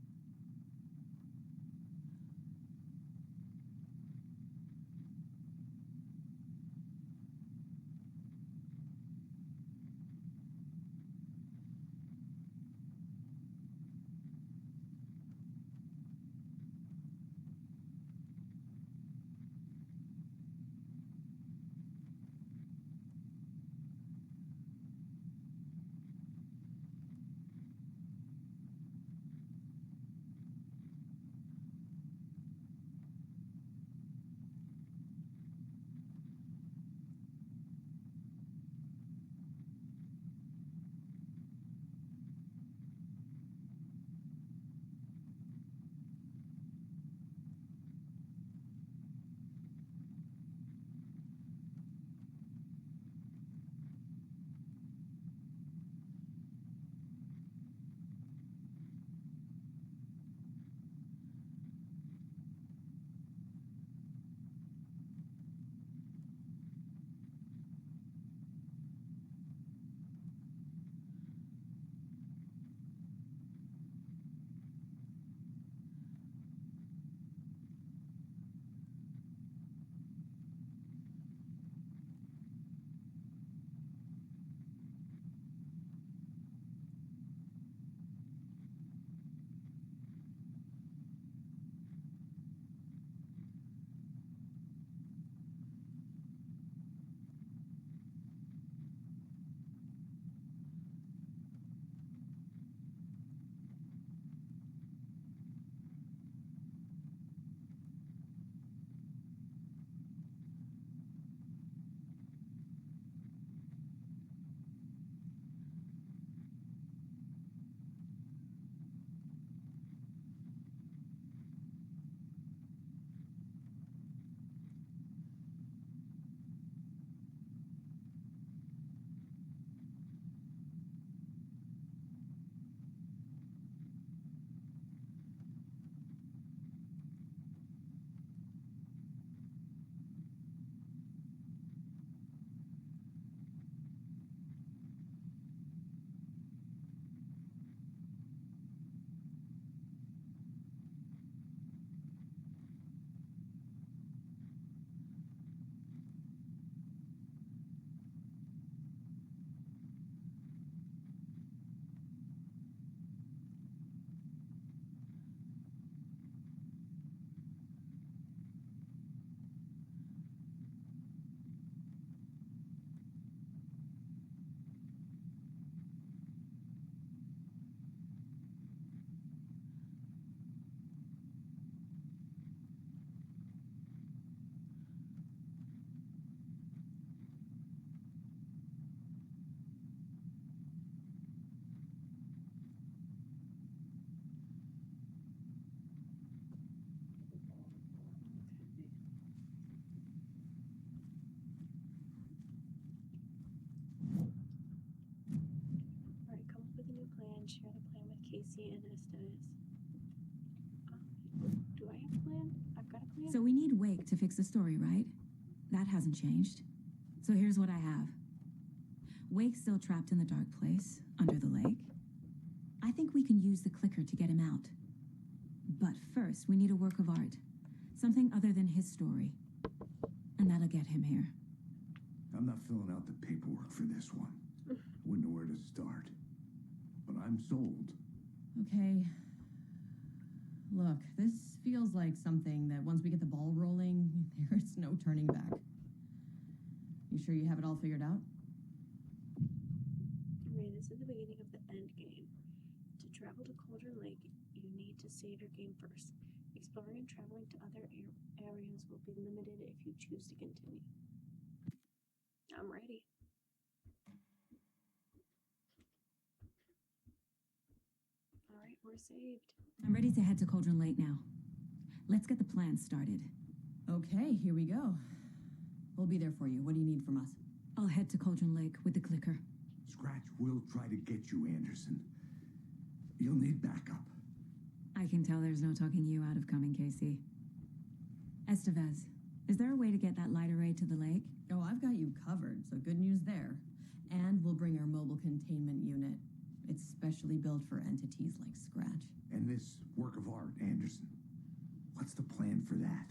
Casey and Estes. Do I have a plan? I've got a plan. So we need Wake to fix the story, right? That hasn't changed. So here's what I have. Wake's still trapped in the dark place, under the lake. I think we can use the clicker to get him out. But first, we need a work of art. Something other than his story. And that'll get him here. I'm not filling out the paperwork for this one. Wouldn't know where to start. But I'm sold. Okay. Look, this feels like something that once we get the ball rolling, there's no turning back. You sure you have it all figured out? Okay, this is the beginning of the end game. To travel to Cauldron Lake, you need to save your game first. Exploring and traveling to other areas will be limited if you choose to continue. I'm ready. Alright, we're saved. I'm ready to head to Cauldron Lake now. Let's get the plan started. Okay, here we go. We'll be there for you. What do you need from us? I'll head to Cauldron Lake with the clicker. Scratch will try to get you, Anderson. You'll need backup. I can tell there's no talking you out of coming, Casey. Estevez, is there a way to get that light array to the lake? Oh, I've got you covered, so good news there. And we'll bring our mobile containment unit. It's specially built for entities like Scratch. And this work of art, Anderson. What's the plan for that?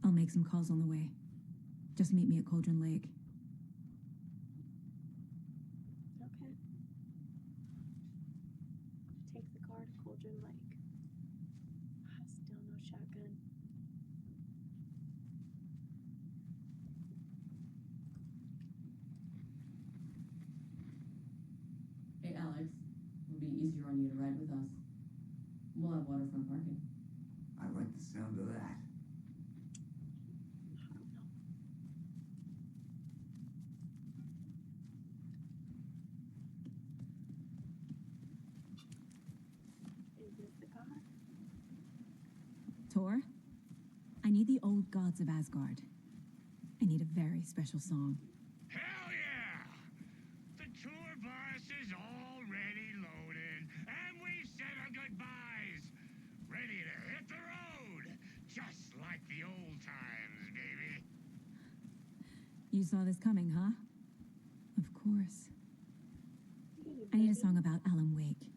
I'll make some calls on the way. Just meet me at Cauldron Lake. Okay. Take the car to Cauldron Lake. Still no shotgun. Hey, Alex. It'll be easier on you to ride with us. We'll have waterfront parking. I like the sound of that. Is this the car? Tor, I need the old gods of Asgard. I need a very special song. Hell yeah! The tour bus is already loaded, and we've said our goodbyes. Ready to hit the road, just like the old times, baby. You saw this coming, huh? Of course. I need a song about Alan Wake.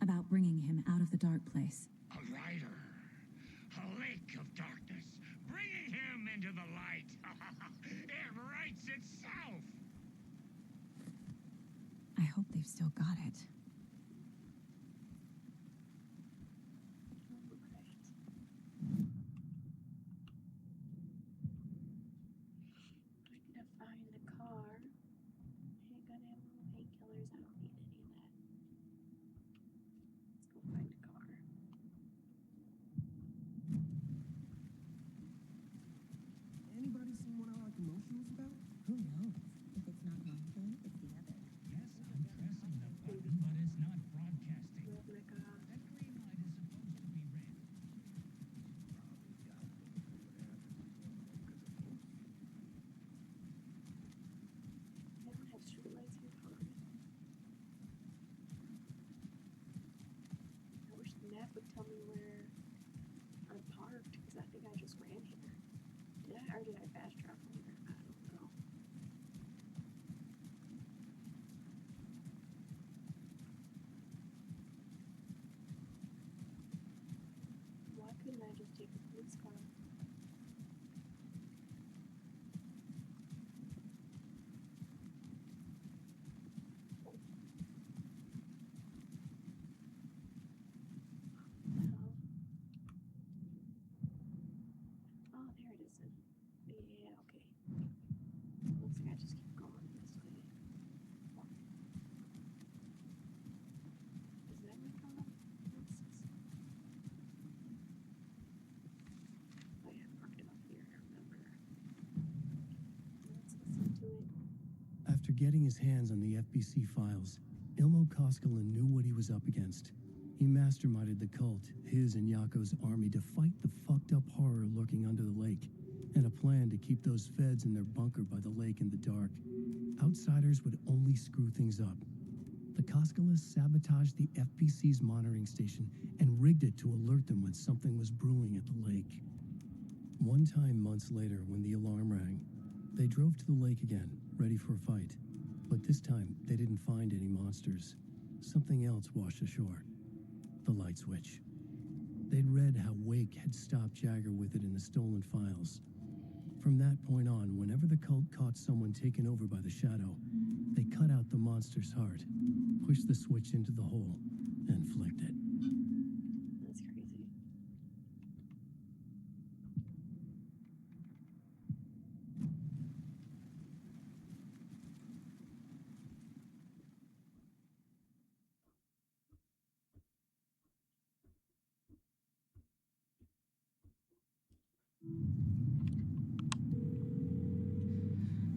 About bringing him out of the dark place. A rider, a lake of darkness, bringing him into the light. It writes itself. I hope they've still got it. I gotta find the car. Ain't gonna have no painkillers. I don't need any of that. Let's go find a car. Anybody seen what our commotion was about? Who knows? If it's not one thing, it's the other. Yes, I'm pressing the button, but it's not broadcasting. Oh my god. That green light is supposed to be red. They don't have street lights in cars. I wish the map would tell me where I'm parked, because I think I just ran here. Did I, or did I fast travel here? I don't know. Why couldn't I just take the police car? No. Oh, there it is. Yeah, okay. Looks like I just keep going this way. Is that my car? Oh yeah, I parked it up here, I remember. Let's listen to it. After getting his hands on the FBC files, Ilmo Koskinen knew what he was up against. He masterminded the cult, his and Yako's army, to fight the fucked up horror lurking under the lake, and a plan to keep those feds in their bunker by the lake in the dark. Outsiders would only screw things up. The Koskalas sabotaged the FPC's monitoring station and rigged it to alert them when something was brewing at the lake. One time months later, when the alarm rang, they drove to the lake again, ready for a fight. But this time, they didn't find any monsters. Something else washed ashore. The light switch. They'd read how Wake had stopped Jagger with it in the stolen files. From that point on, whenever the cult caught someone taken over by the Shadow, they cut out the monster's heart, pushed the switch into the hole, and flicked it. That's crazy.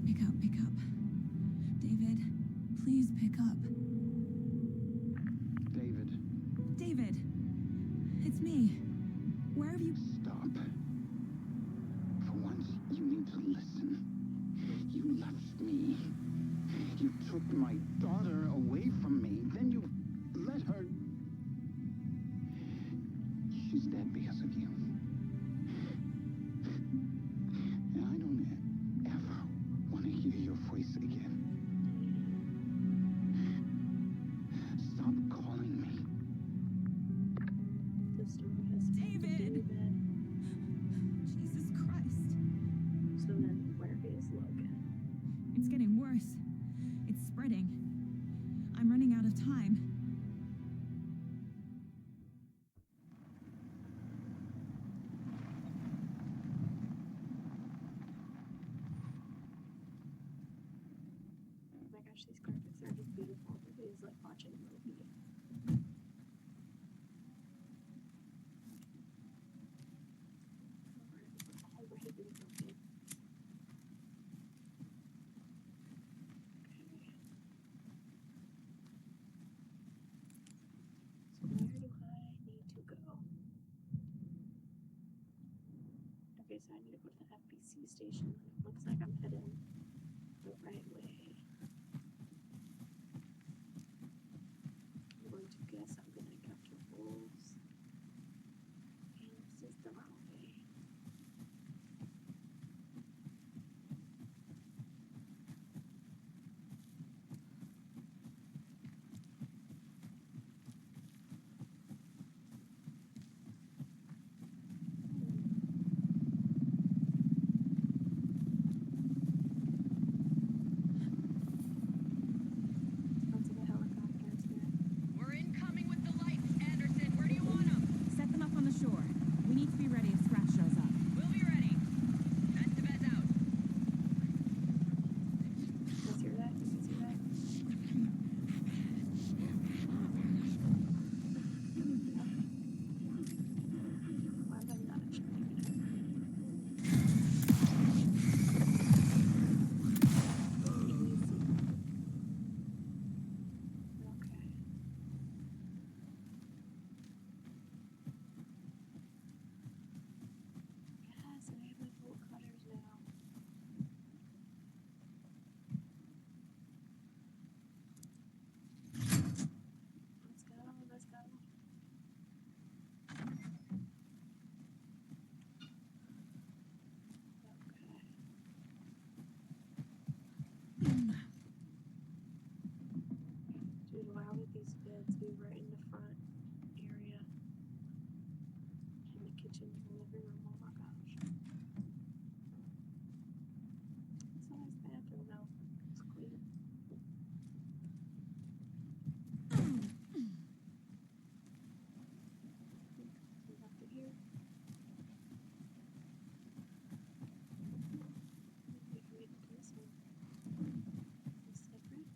Pick up, pick up. David, please pick up. David, David, it's me. Where have you... stop. For once, you need to listen. You left me. You took my daughter away from me. Then you let her... She's dead because of you. And I don't ever want to hear your voice again. Stop calling me. The story has to end with David! Jesus Christ. So then, where is Logan? It's getting worse. It's spreading. I'm running out of time. Oh my gosh, these graphics are just beautiful. It is like watching a movie. Already broken. So where do I need to go? Okay, so I need to go to the FBC station. It looks like I'm heading the right way. I'm going to guess I'm going to encounter wolves. And this is the wrong way. Sounds like a helicopter is there. We're incoming with the lights, Anderson. Where do you want them? Set them up on the shore. We need to be ready if Scratch shows up. We'll be ready. Estevez out. You guys hear that? You guys hear that? Why am I not shooting it? Okay. Yes, and I have my bolt cutters now. Let's go, let's go. Okay. Dude, why would these beds be right in the front area? In the kitchen, in the living room, oh my gosh. It's a nice bathroom though. It's clean. Come up to here. Maybe we can do this one. This different.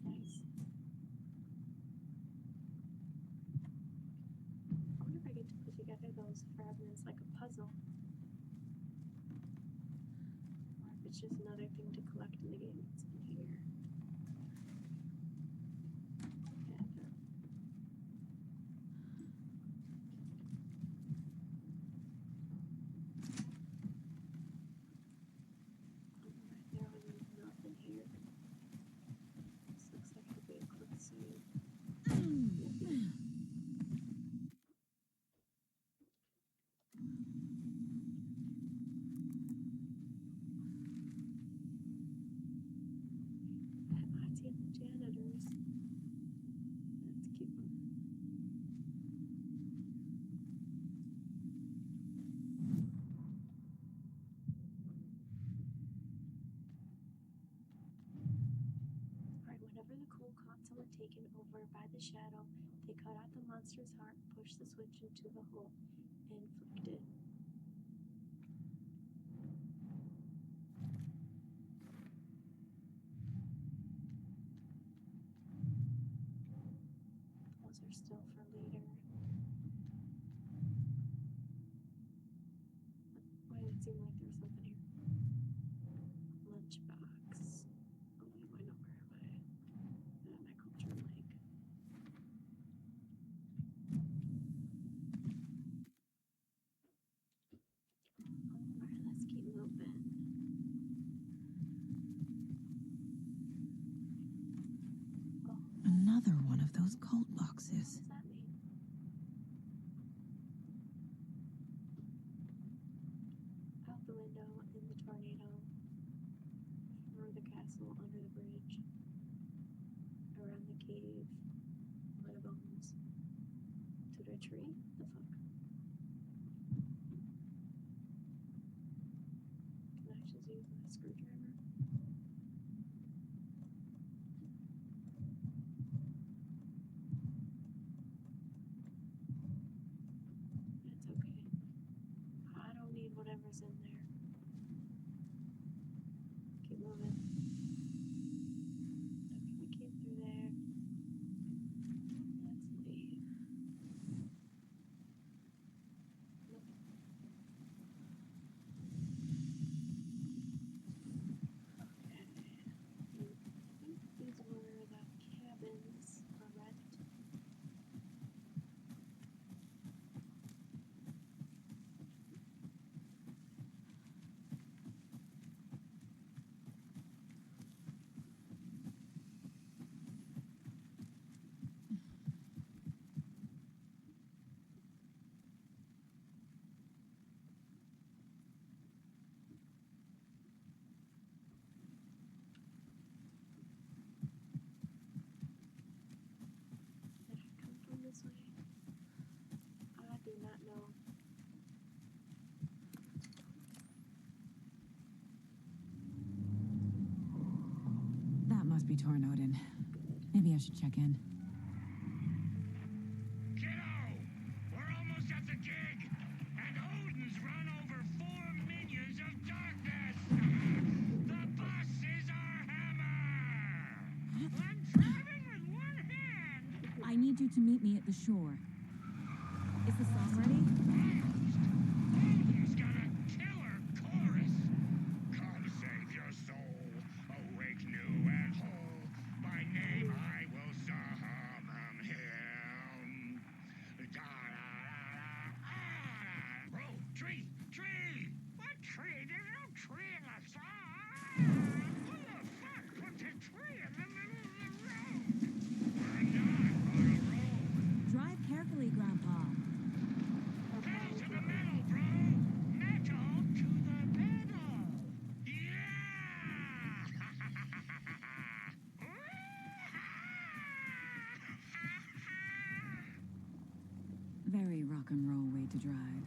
Nice. I wonder if I get to put together those fragments like a puzzle. Or if it's just another thing to collect in the game that's in here. Yeah, no. Right there on the caught someone taken over by the shadow. They cut out the monster's heart, pushed the switch into the hole, and flicked it. Those are still for later. Why did it seem like there was something here? Lunchbox. Oh wait, no, where am I? My culture link. Alright, let's keep moving. Oh, Another one of those cult boxes. what does that mean? Out the window, in the tornado, through the castle, under the bridge, around the cave, over the bones, to the tree. The fuck? Can I just use my screwdriver? It's okay. I don't need whatever's in there. Keep moving. Okay, we came through there. Let's leave. Nope. Okay. I think these were the cabins, correct? Did I come from this way? I do not know. That must be Tornodin. Maybe I should check in. Kiddo! We're almost at the gig! And Odin's run over 4 minions of darkness! The bus is our hammer! I'm driving with one hand! I need you to meet me at the shore. Is the song ready? Odin's got a killer chorus! Come save your soul, awake new and whole. By name I will summon him. Da-da-da-da-da-da. Bro, tree! Tree! What tree? There's no tree in the song! Who the fuck put the tree in the middle of the road? We're not on a road. Drive carefully, Grandpa. Pedal to the metal, bro! Metal to the metal! Yeah! Very rock and roll way to drive.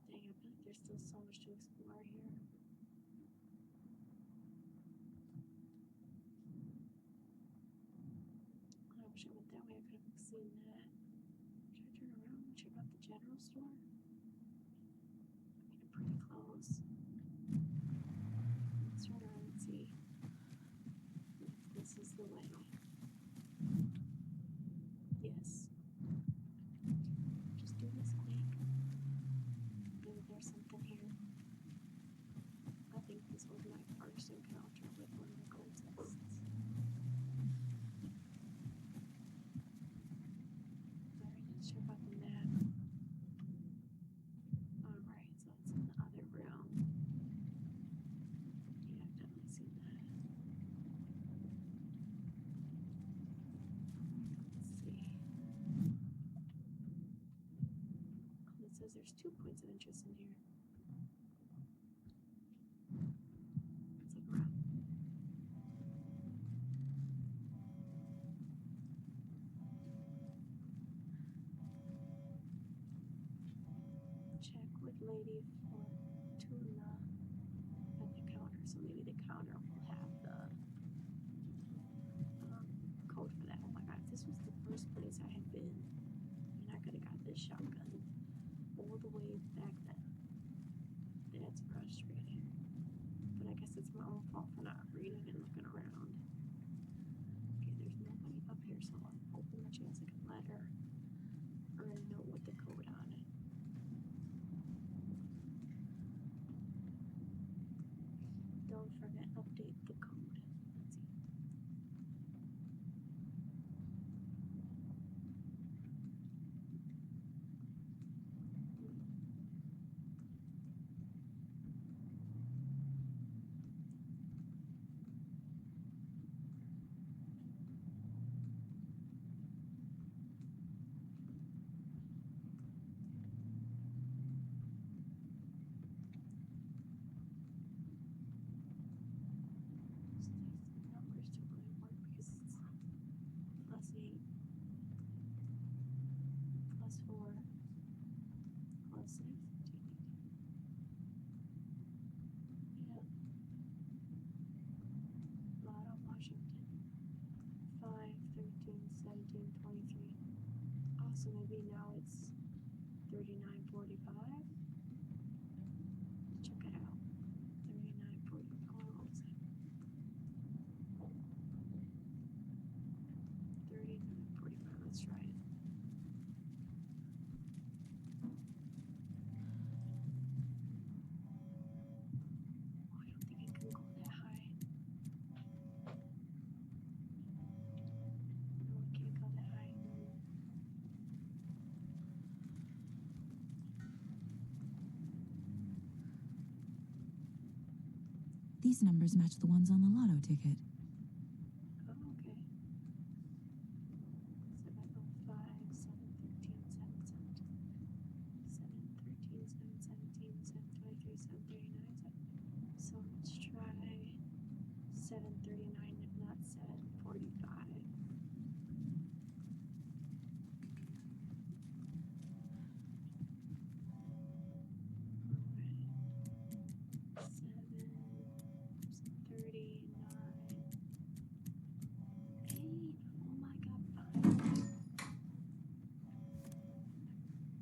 Dang, I feel like there's still so much to explore here. I wish I went that way. I could have seen that. Should I turn around and check out the general store? I mean, I'm pretty close. Let's turn around and see if this is the way. Yes. Just do this quick. Maybe there's something here. I think this was my first encounter with one of the cultists. Alright, let's check out the map. Alright, so it's in the other room. Yeah, I've definitely seen that. Let's see. Oh, it says there's 2 points of interest in here. Let's look around. Check with Lady Fortuna at the it's my own fault for not reading and looking around. Okay, there's nobody up here, so I'm hoping that she has like a letter or a note with the code on it. Don't forget, update the code. Let's see. Numbers don't really work because it's +8, +4, +6. Yeah. Lotto, Washington. 5, 13, 17, 23. Oh, so maybe now it's 39.45. Check it out. 39.40. Oh, what was it? 39.45. Let's try it. Oh, I don't think it can go that high. No, it can't go that high. These numbers match the ones on the lotto ticket. Oh, okay. 705, 713, 717, 713, 717, 723, 739. So let's try 739, if not 745. Alright. 739. 8. Oh my god, 5.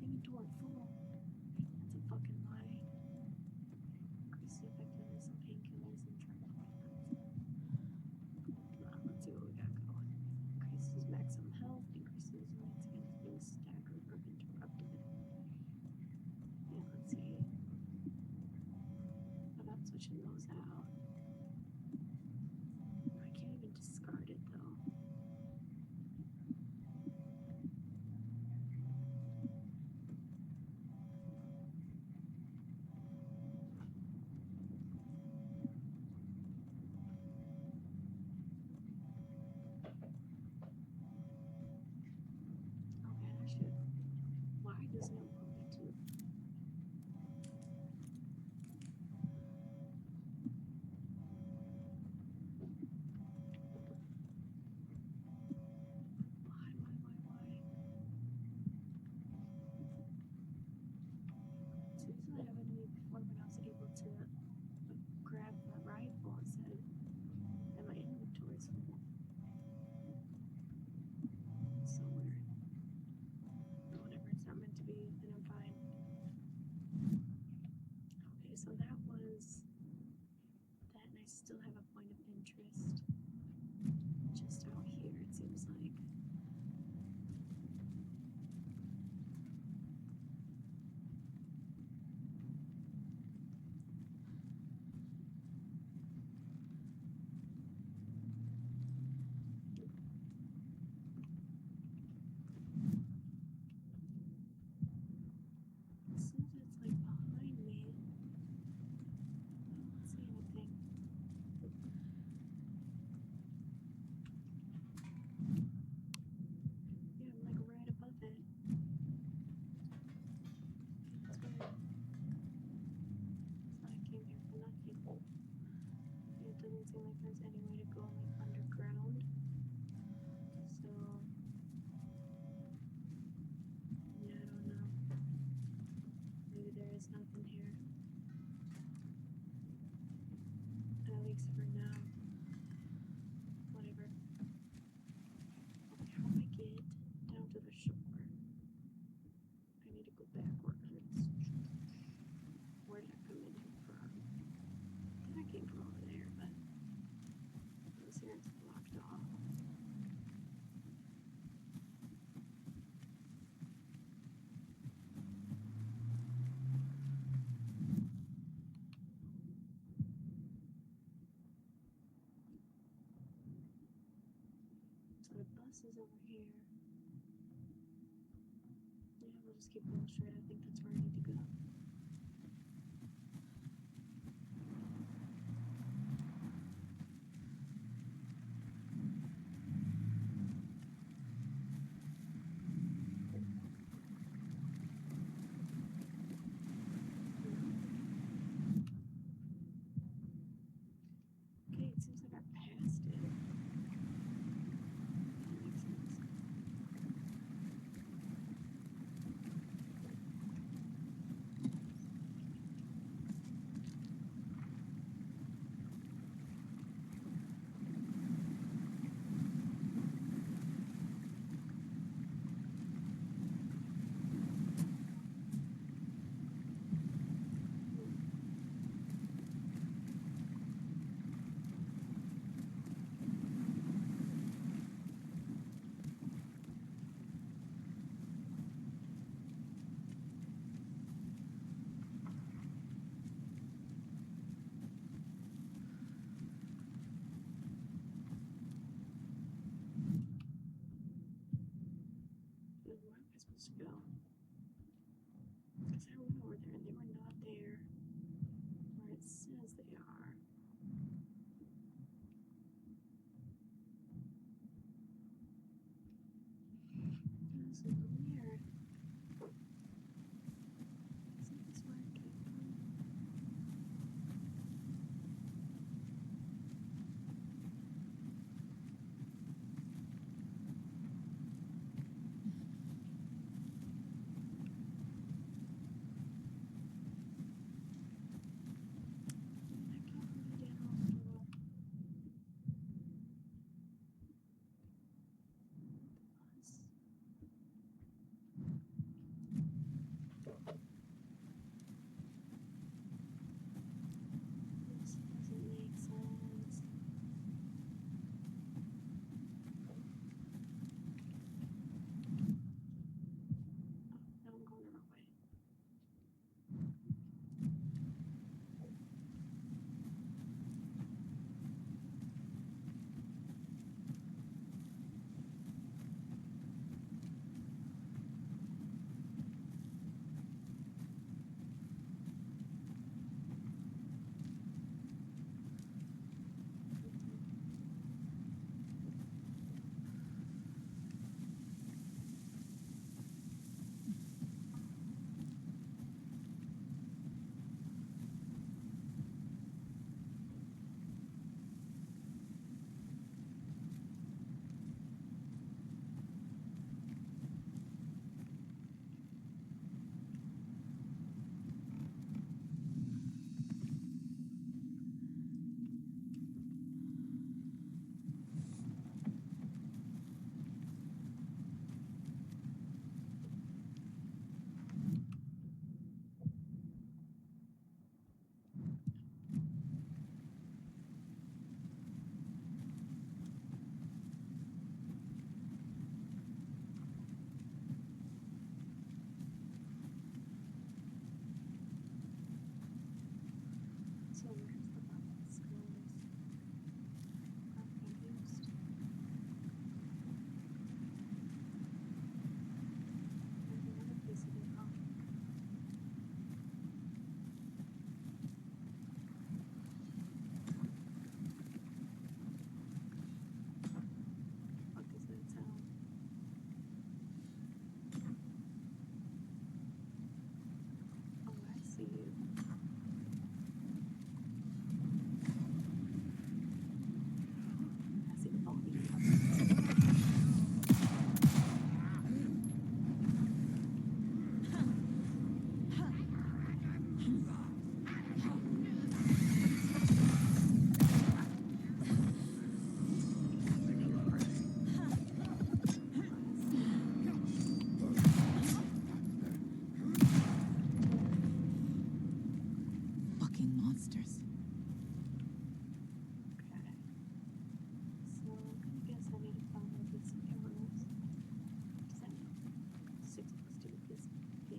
Inventory full. That's a fucking lie. Increase the effectiveness of painkillers and drug let's see what we got going. Increases maximum health, increases rates against being staggered or interrupted. Yeah, let's see. About switching those out. I can't even discard it though. Okay, I should. Why doesn't it want me to? Why? So usually I happened to me before when I was able to grab my rifle instead and my inventory's full. It's so weird. But whatever, it's not meant to be, then I'm fine. Okay, so that was that, and I still have a point of interest just out here, it seems like. As soon as it's like behind me, I don't see anything. Yeah, I'm like right above it. That's weird. It's like I came here for nothing. Yeah, it doesn't seem like there's any way to go like underground. So yeah, I don't know. Maybe there is nothing here. At least for now. Whatever. Okay, how do I get down to the shore? I need to go backwards. Where did I come in here from? I think I came from over there. is over here. Yeah, we'll just keep going straight. I think that's where I need to go. Okay, it seems like I passed it. That makes sense. Where am I supposed to go? Because I went over there and they were not there where it says they are. This is weird. Isn't this where I came from? I came from the dead hospital. Bus. This doesn't make sense. Oh, now I'm going the wrong way. So where's the box goes? I'm confused. There's another piece of it. Oh. What does that sound? Oh, I see you. I see the body. Fucking monsters. Okay. So I'm gonna guess I need to find a piece of cameras. Does that mean 6 plus 2 is 8?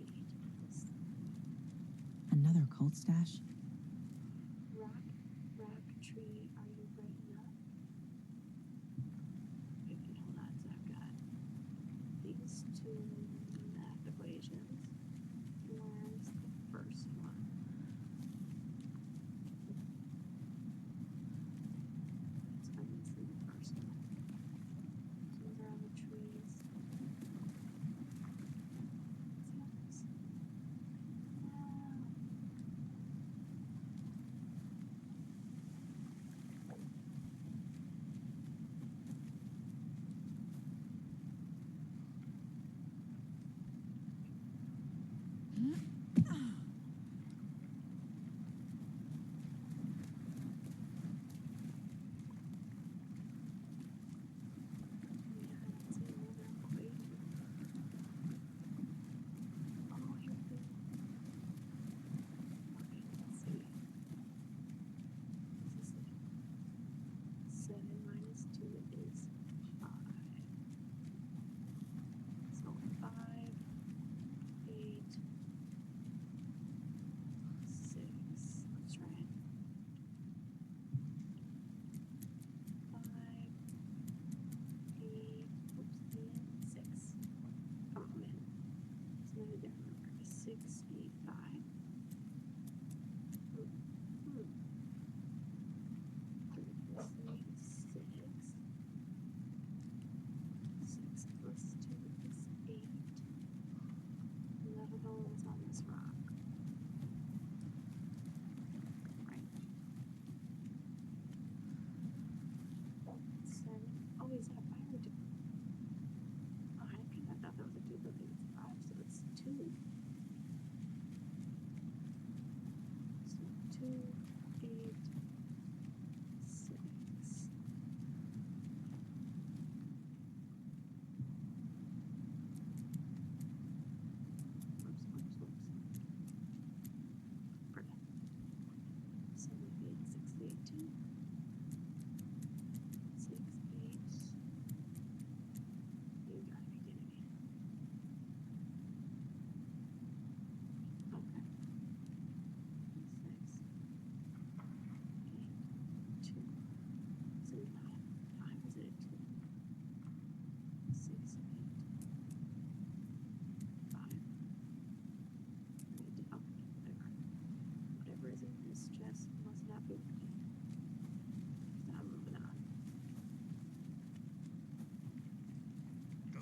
This Another cult stash? rock tree, are you bright enough? Okay, hold on, so I've got two math equations. Where's the first one? It's obviously the first one. So those are all the trees. What's this? Wow.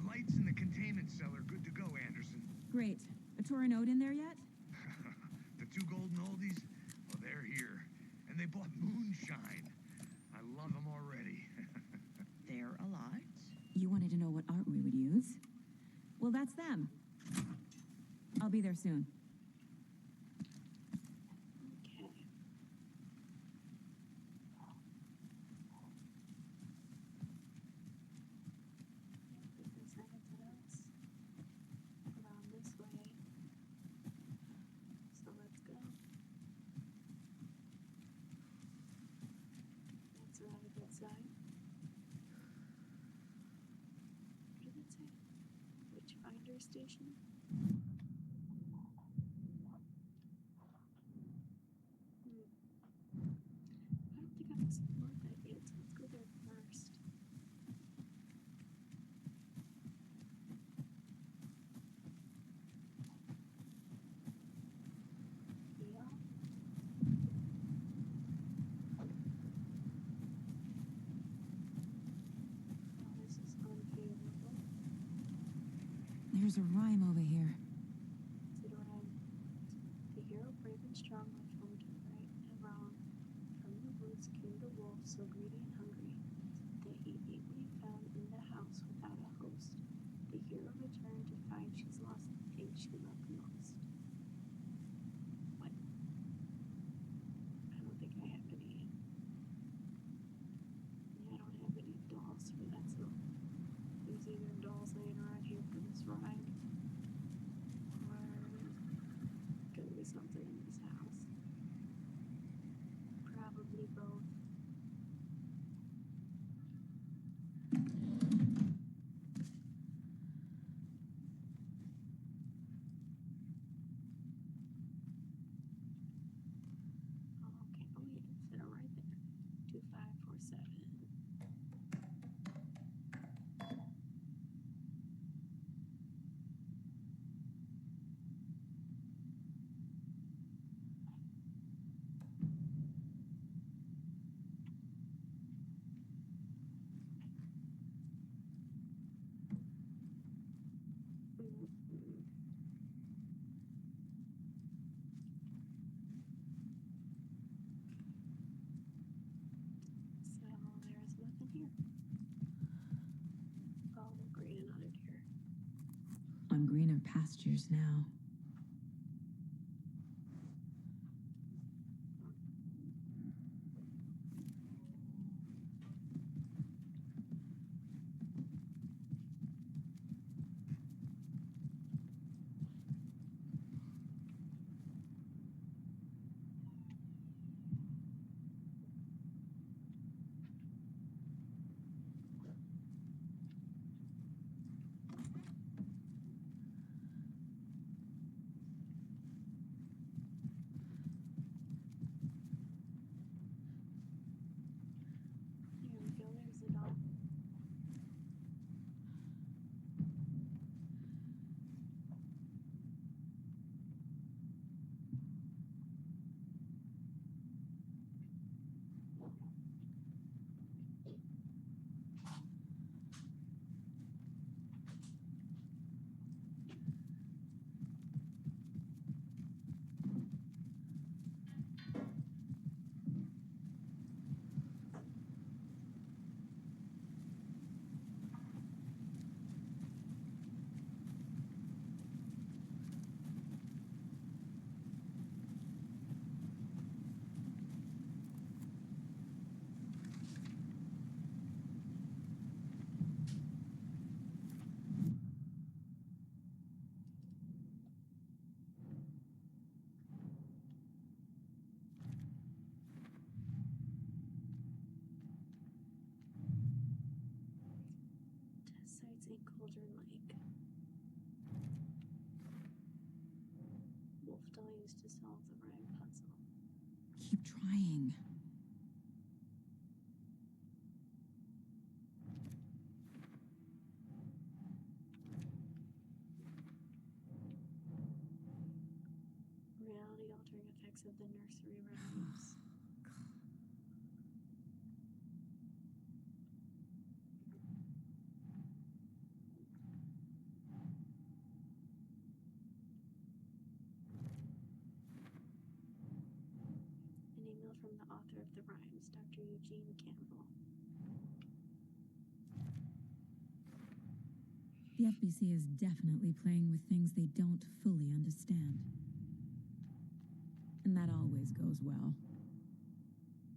Lights in the containment cellar good to go, Anderson. Great. A Torinode in there yet? The two golden oldies? Well, they're here. And they bought moonshine. I love them already. They're a lot. You wanted to know what art we would use? Well, that's them. I'll be there soon. Station. I don't think I've explored that yet, so let's go there first. Yeah. Oh, this is unfavorable. There's a rhyme over here. The hero brave and strong left home to right and wrong. From the woods came the wolf, so greedy and hungry that he ate what he found in the house without a host. The hero returned to find she's lost the thing she loved most. What? I don't think I have any. Yeah, I don't have any dolls for that, so there's either dolls laying around here for this ride. Something in this house. Probably both. Oh, okay. Oh, yeah, it said it right there. 2547. 2547. on greener pastures now. Here we go, there's the dog. Test sites in Cauldron Lake. Wolfdoll used to solve the rhyme puzzle. Keep trying. Reality altering effects of the nursery rhymes. An email from the author of the rhymes, Dr. Eugene Campbell. The FBC is definitely playing with things they don't fully understand. And that always goes well.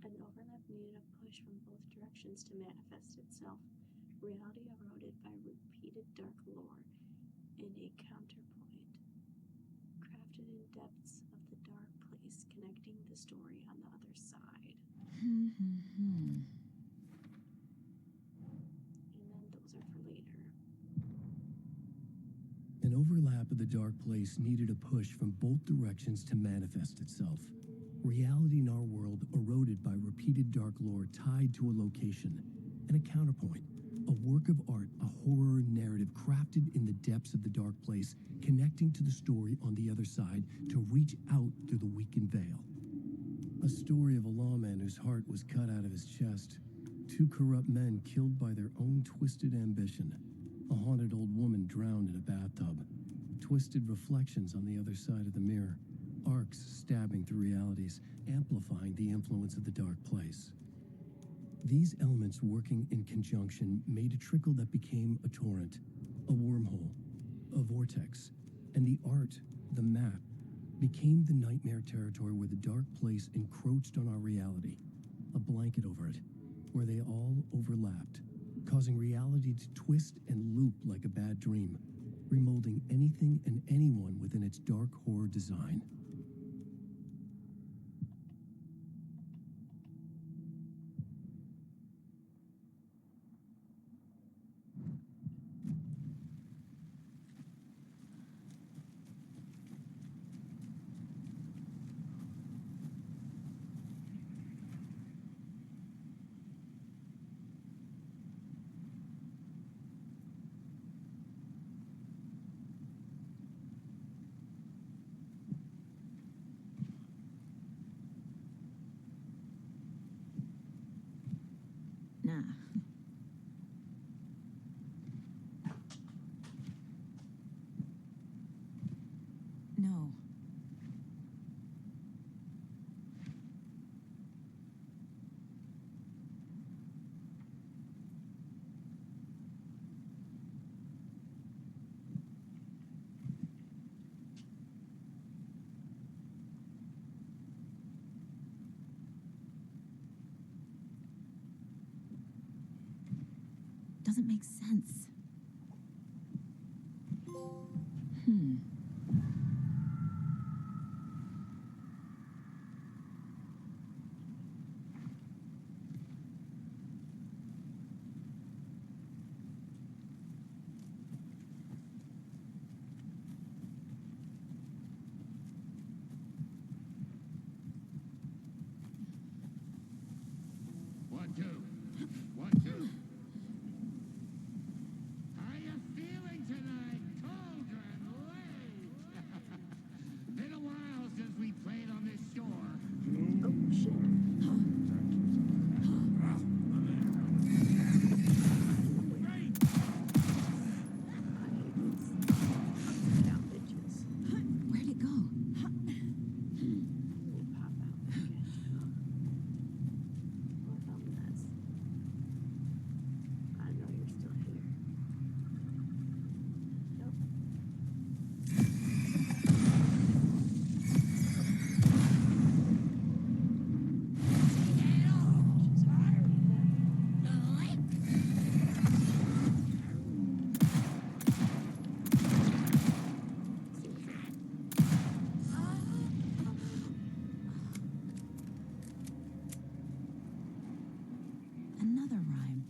An overlap needed a push from both directions to manifest itself. Reality eroded by repeated dark lore in a counterpoint. Crafted in depths of the dark place, connecting the story on the other side. And then those are for later. An overlap of the dark place needed a push from both directions to manifest itself. Reality in our world eroded by repeated dark lore tied to a location. And a counterpoint, a work of art, a horror narrative crafted in the depths of the dark place, connecting to the story on the other side to reach out through the weakened veil. A story of a lawman whose heart was cut out of his chest. Two corrupt men killed by their own twisted ambition. A haunted old woman drowned in a bathtub. Twisted reflections on the other side of the mirror. Arcs stabbing through realities, amplifying the influence of the dark place. These elements working in conjunction made a trickle that became a torrent, a wormhole, a vortex, and the art, the map, became the nightmare territory where the dark place encroached on our reality, a blanket over it, where they all overlapped, causing reality to twist and loop like a bad dream, remolding anything and anyone within its dark horror design. Nah. No. Doesn't make sense. One, two. One, two. How you feeling tonight, Cauldron Lake? Been a while since we played on this shore. Oh, shit. Where'd it go? I know you're still here. Nope. Another rhyme.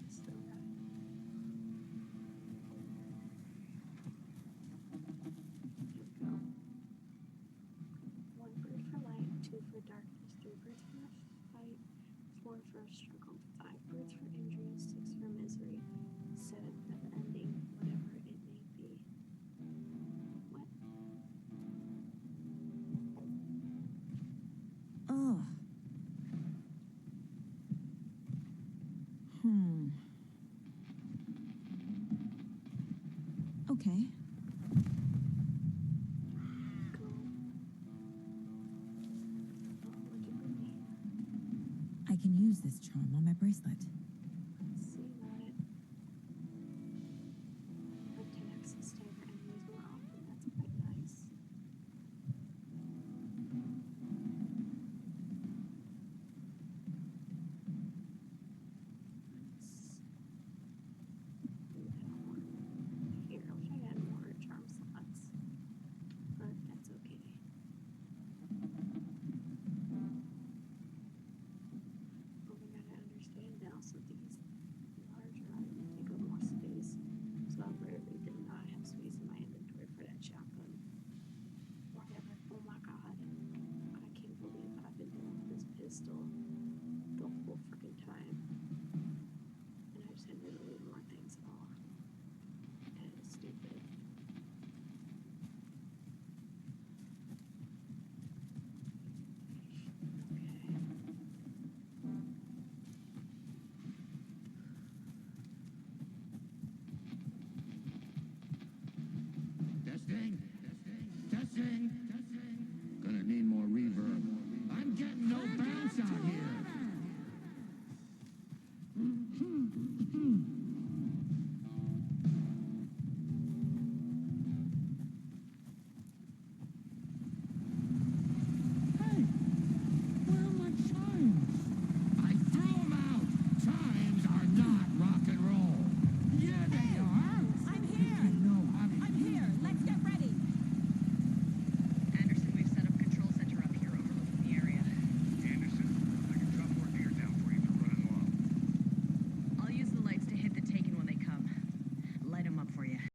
Still got it. Here we go. 1 bird for light, 2 for darkness, 3 birds for fight, 4 for struggle, 5 birds for injury, 6 for misery, 7 for the ending, whatever it may be. What? Ugh. Okay. Go. Oh, what'd you bring me? I can use this charm on my bracelet. Let's see about it. Attacks stagger enemies more often. That's quite nice. Here, I wish I had more charm slots, but that's okay. But we gotta understand now, so these larger items take up more space, so I rarely did not have space in my inventory for that shotgun. Whatever. Oh my god, I can't believe I've been dealing with this pistol the whole freaking time, and I just had literally more things at all. That is stupid. Okay. Testing. Testing. Gonna need more reverb. I'm getting no bounce out here.